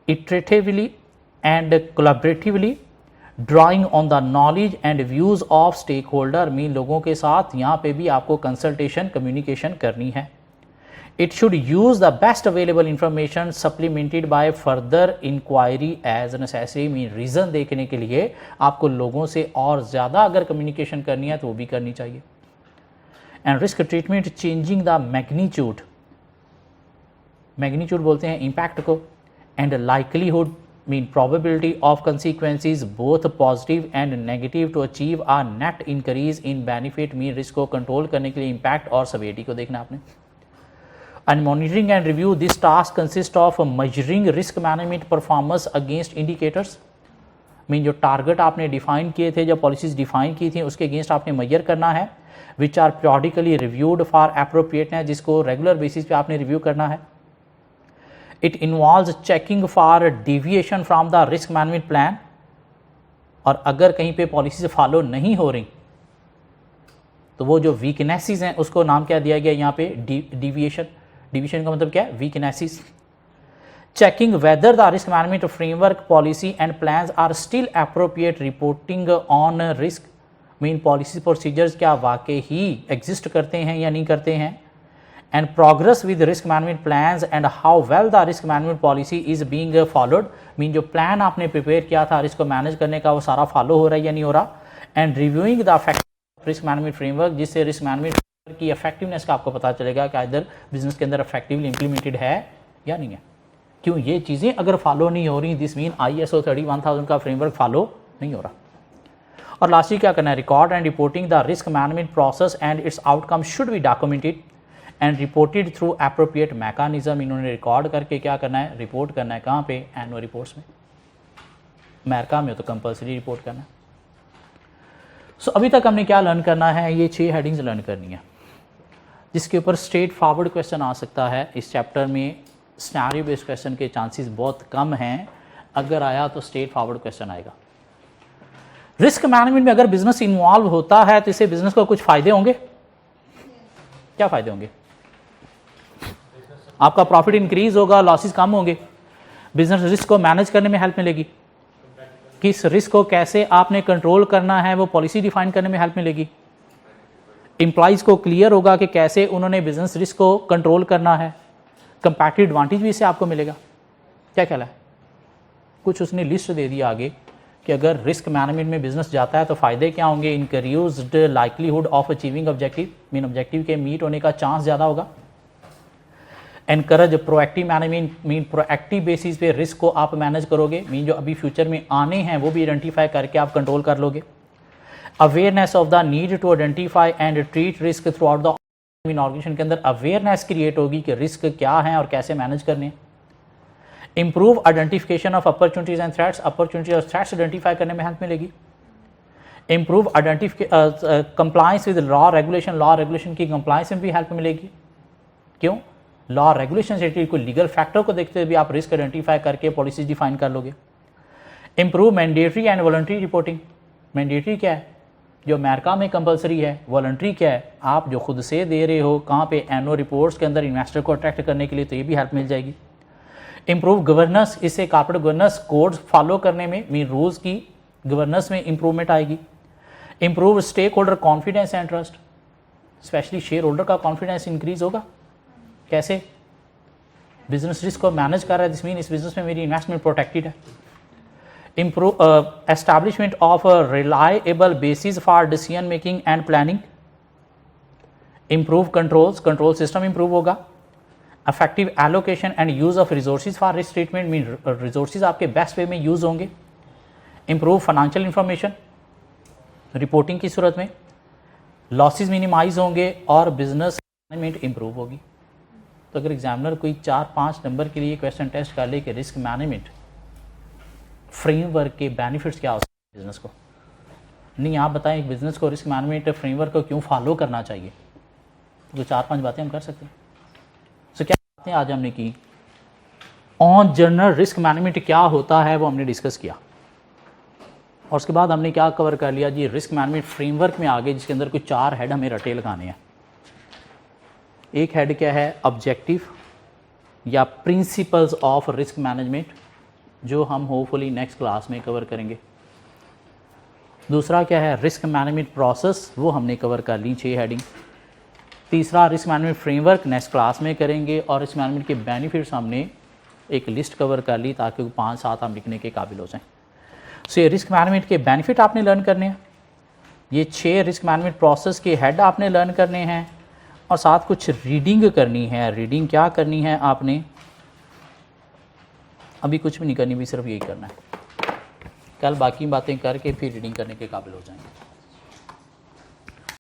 iteratively and collaboratively, drawing on the knowledge and views of stakeholder, mean लोगों के साथ यहाँ पे भी आपको कंसल्टेशन कम्युनिकेशन करनी है। It should use the best available information supplemented by further inquiry as necessary, mean reason देखने के लिए आपको लोगों से और ज़्यादा अगर कम्युनिकेशन करनी है तो वो भी करनी चाहिए। And risk treatment changing the magnitude, magnitude बोलते हैं इम्पैक्ट को, and likelihood mean probability of consequences both positive and negative to achieve a net increase in benefit, mean risk को कंट्रोल करने के लिए इम्पैक्ट और severity को देखना आपने। and monitoring and review, this task consists of measuring risk management performance against indicators, mean जो target आपने डिफाइन किए थे, जो पॉलिसीज डिफाइन की थी उसके अगेंस्ट आपने मेजर करना है, which are periodically reviewed for appropriateness, जिसको रेगुलर बेसिस पे आपने रिव्यू करना है। It involves checking for deviation from the risk management plan, और अगर कहीं पे पॉलिसी से फॉलो नहीं हो रही तो वो जो वीकनेसेस हैं उसको नाम क्या दिया गया यहाँ पे, डिविएशन। डिविएशन का मतलब क्या है, weaknesses. Checking whether the risk management framework policy and plans are still appropriate, reporting on risk, mean policy procedures क्या वाकई ही एग्जिस्ट करते हैं या नहीं करते हैं। and progress with risk management plans and how well the risk management policy is being followed, mean जो plan आपने प्रिपेयर किया था रिस्क को मैनेज करने का वो सारा फॉलो हो रहा है या नहीं हो रहा। And reviewing the effective risk management framework, जिससे रिस्क मैनेजमेंट की इफेक्टिवनेस का आपको पता चलेगा कि इधर बिजनेस के अंदर इफेक्टिवली इंप्लीमेंटेड है या नहीं है। क्यों ये चीज़ें अगर फॉलो नहीं हो रही, दिस मीन ISO 31000 का फ्रेमवर्क फॉलो नहीं हो रहा। और लास्ट क्या करना है, record and reporting the risk management process and it's outcome should be documented and reported through appropriate mechanism. इन्होंने रिकॉर्ड करके क्या करना है, रिपोर्ट करना है। कहाँ पे, एनुअल रिपोर्ट्स में। अमेरिका में तो कंपलसरी रिपोर्ट करना है। सो अभी तक हमने क्या लर्न करना है, ये 6 हेडिंग्स लर्न करनी है जिसके ऊपर स्ट्रेट फॉरवर्ड क्वेश्चन आ सकता है। इस चैप्टर में सिनेरियो बेस्ड क्वेश्चन के चांसेस बहुत कम हैं, अगर आया तो स्ट्रेट फॉरवर्ड क्वेश्चन आएगा। रिस्क मैनेजमेंट में अगर बिजनेस इन्वॉल्व होता है तो इससे बिजनेस को कुछ फायदे होंगे। क्या फायदे होंगे, आपका प्रॉफिट इंक्रीज होगा, लॉसेस कम होंगे, बिजनेस रिस्क को मैनेज करने में हेल्प मिलेगी, किस रिस्क को कैसे आपने कंट्रोल करना है वो पॉलिसी डिफाइन करने में हेल्प मिलेगी, एम्प्लॉइज को क्लियर होगा कि कैसे उन्होंने बिजनेस रिस्क को कंट्रोल करना है, कंपैरेटिव एडवांटेज भी इससे आपको मिलेगा। क्या कहला है, कुछ उसने लिस्ट दे दिया आगे कि अगर रिस्क मैनेजमेंट में बिजनेस जाता है तो फ़ायदे क्या होंगे? Increased likelihood of achieving objective, mean objective के मीट होने का चांस ज़्यादा होगा। Encourage proactive management, mean proactive basis पे रिस्क को आप मैनेज करोगे, मीन जो अभी फ्यूचर में आने हैं वो भी आइडेंटिफाई करके आप कंट्रोल कर लोगे। Awareness of the need to identify and treat risk throughout the mean organisation के अंदर अवेयरनेस क्रिएट होगी कि रिस्क क्या है और कैसे मैनेज करने हैं। Improve identification of opportunities and threats, opportunities और थ्रेट्स आइडेंटिफाई करने में हेल्प मिलेगी। Improve compliance with law regulation, law regulation की कंप्लायंस में भी हेल्प मिलेगी। क्यों? लॉ रेगुलेशन से कोई लीगल फैक्टर को देखते हुए भी आप रिस्क आइडेंटिफाई करके पॉलिसी डिफाइन कर लोगे। Improve mandatory and voluntary reporting, mandatory क्या है जो अमेरिका में कंपलसरी है, वॉलंटरी क्या है आप जो खुद से दे रहे हो कहाँ पे एनुअल रिपोर्ट्स के अंदर इन्वेस्टर को अट्रैक्ट करने के लिए, तो ये भी हेल्प मिल जाएगी। इंप्रूव गवर्नेंस, इससे कॉर्पोरेट गवर्नेंस कोड्स फॉलो करने में, मीन रूल्स की गवर्नेंस में इंप्रूवमेंट आएगी। Improve stakeholder confidence and trust, specially shareholder का कॉन्फिडेंस इंक्रीज होगा। कैसे? बिजनेस रिस्क को मैनेज कर रहा है, दिस मीन इस बिजनेस में मेरी इन्वेस्टमेंट प्रोटेक्टेड है। Improve establishment of reliable basis for decision making and planning. Improve controls, control system improve होगा। Effective allocation and use of resources for risk treatment, mean resources आपके best way में use होंगे। Improve financial information, reporting की सूरत में losses minimise होंगे और business management improve होगी। तो अगर एग्जामिनर कोई 4-5 नंबर के लिए क्वेश्चन टेस्ट कर ले कि रिस्क मैनेजमेंट फ्रेमवर्क के बेनिफिट्स क्या हो सकते हैं बिजनेस को, नहीं आप बताएं एक बिजनेस को रिस्क मैनेजमेंट फ्रेमवर्क को क्यों फॉलो करना चाहिए, तो 4-5 बातें हम कर सकते हैं। तो क्या बातें आज हमने की ऑन जनरल रिस्क मैनेजमेंट क्या होता है वो हमने डिस्कस किया, और उसके बाद हमने क्या कवर कर लिया जी, रिस्क मैनेजमेंट फ्रेमवर्क में आगे जिसके अंदर कुछ 4 हेड हमें रटे लगाने हैं। एक हेड क्या है? ऑब्जेक्टिव या प्रिंसिपल्स ऑफ रिस्क मैनेजमेंट, जो हम होपफुली नेक्स्ट क्लास में कवर करेंगे। दूसरा क्या है? रिस्क मैनेजमेंट प्रोसेस, वो हमने कवर कर ली 6 हेडिंग। तीसरा risk management framework next class में करेंगे, और रिस्क मैनेजमेंट के बेनिफिट्स हमने एक लिस्ट कवर कर ली ताकि 5-7 हम लिखने के काबिल हो जाएं। सो ये रिस्क मैनेजमेंट के बेनिफिट आपने लर्न करने हैं, ये 6 रिस्क मैनेजमेंट प्रोसेस के हेड आपने लर्न करने हैं, और साथ कुछ रीडिंग करनी है। रीडिंग क्या करनी है आपने? अभी कुछ भी नहीं करनी, भी सिर्फ यही करना है। कल बाकी बातें करके फिर रीडिंग करने के काबिल हो जाएंगे।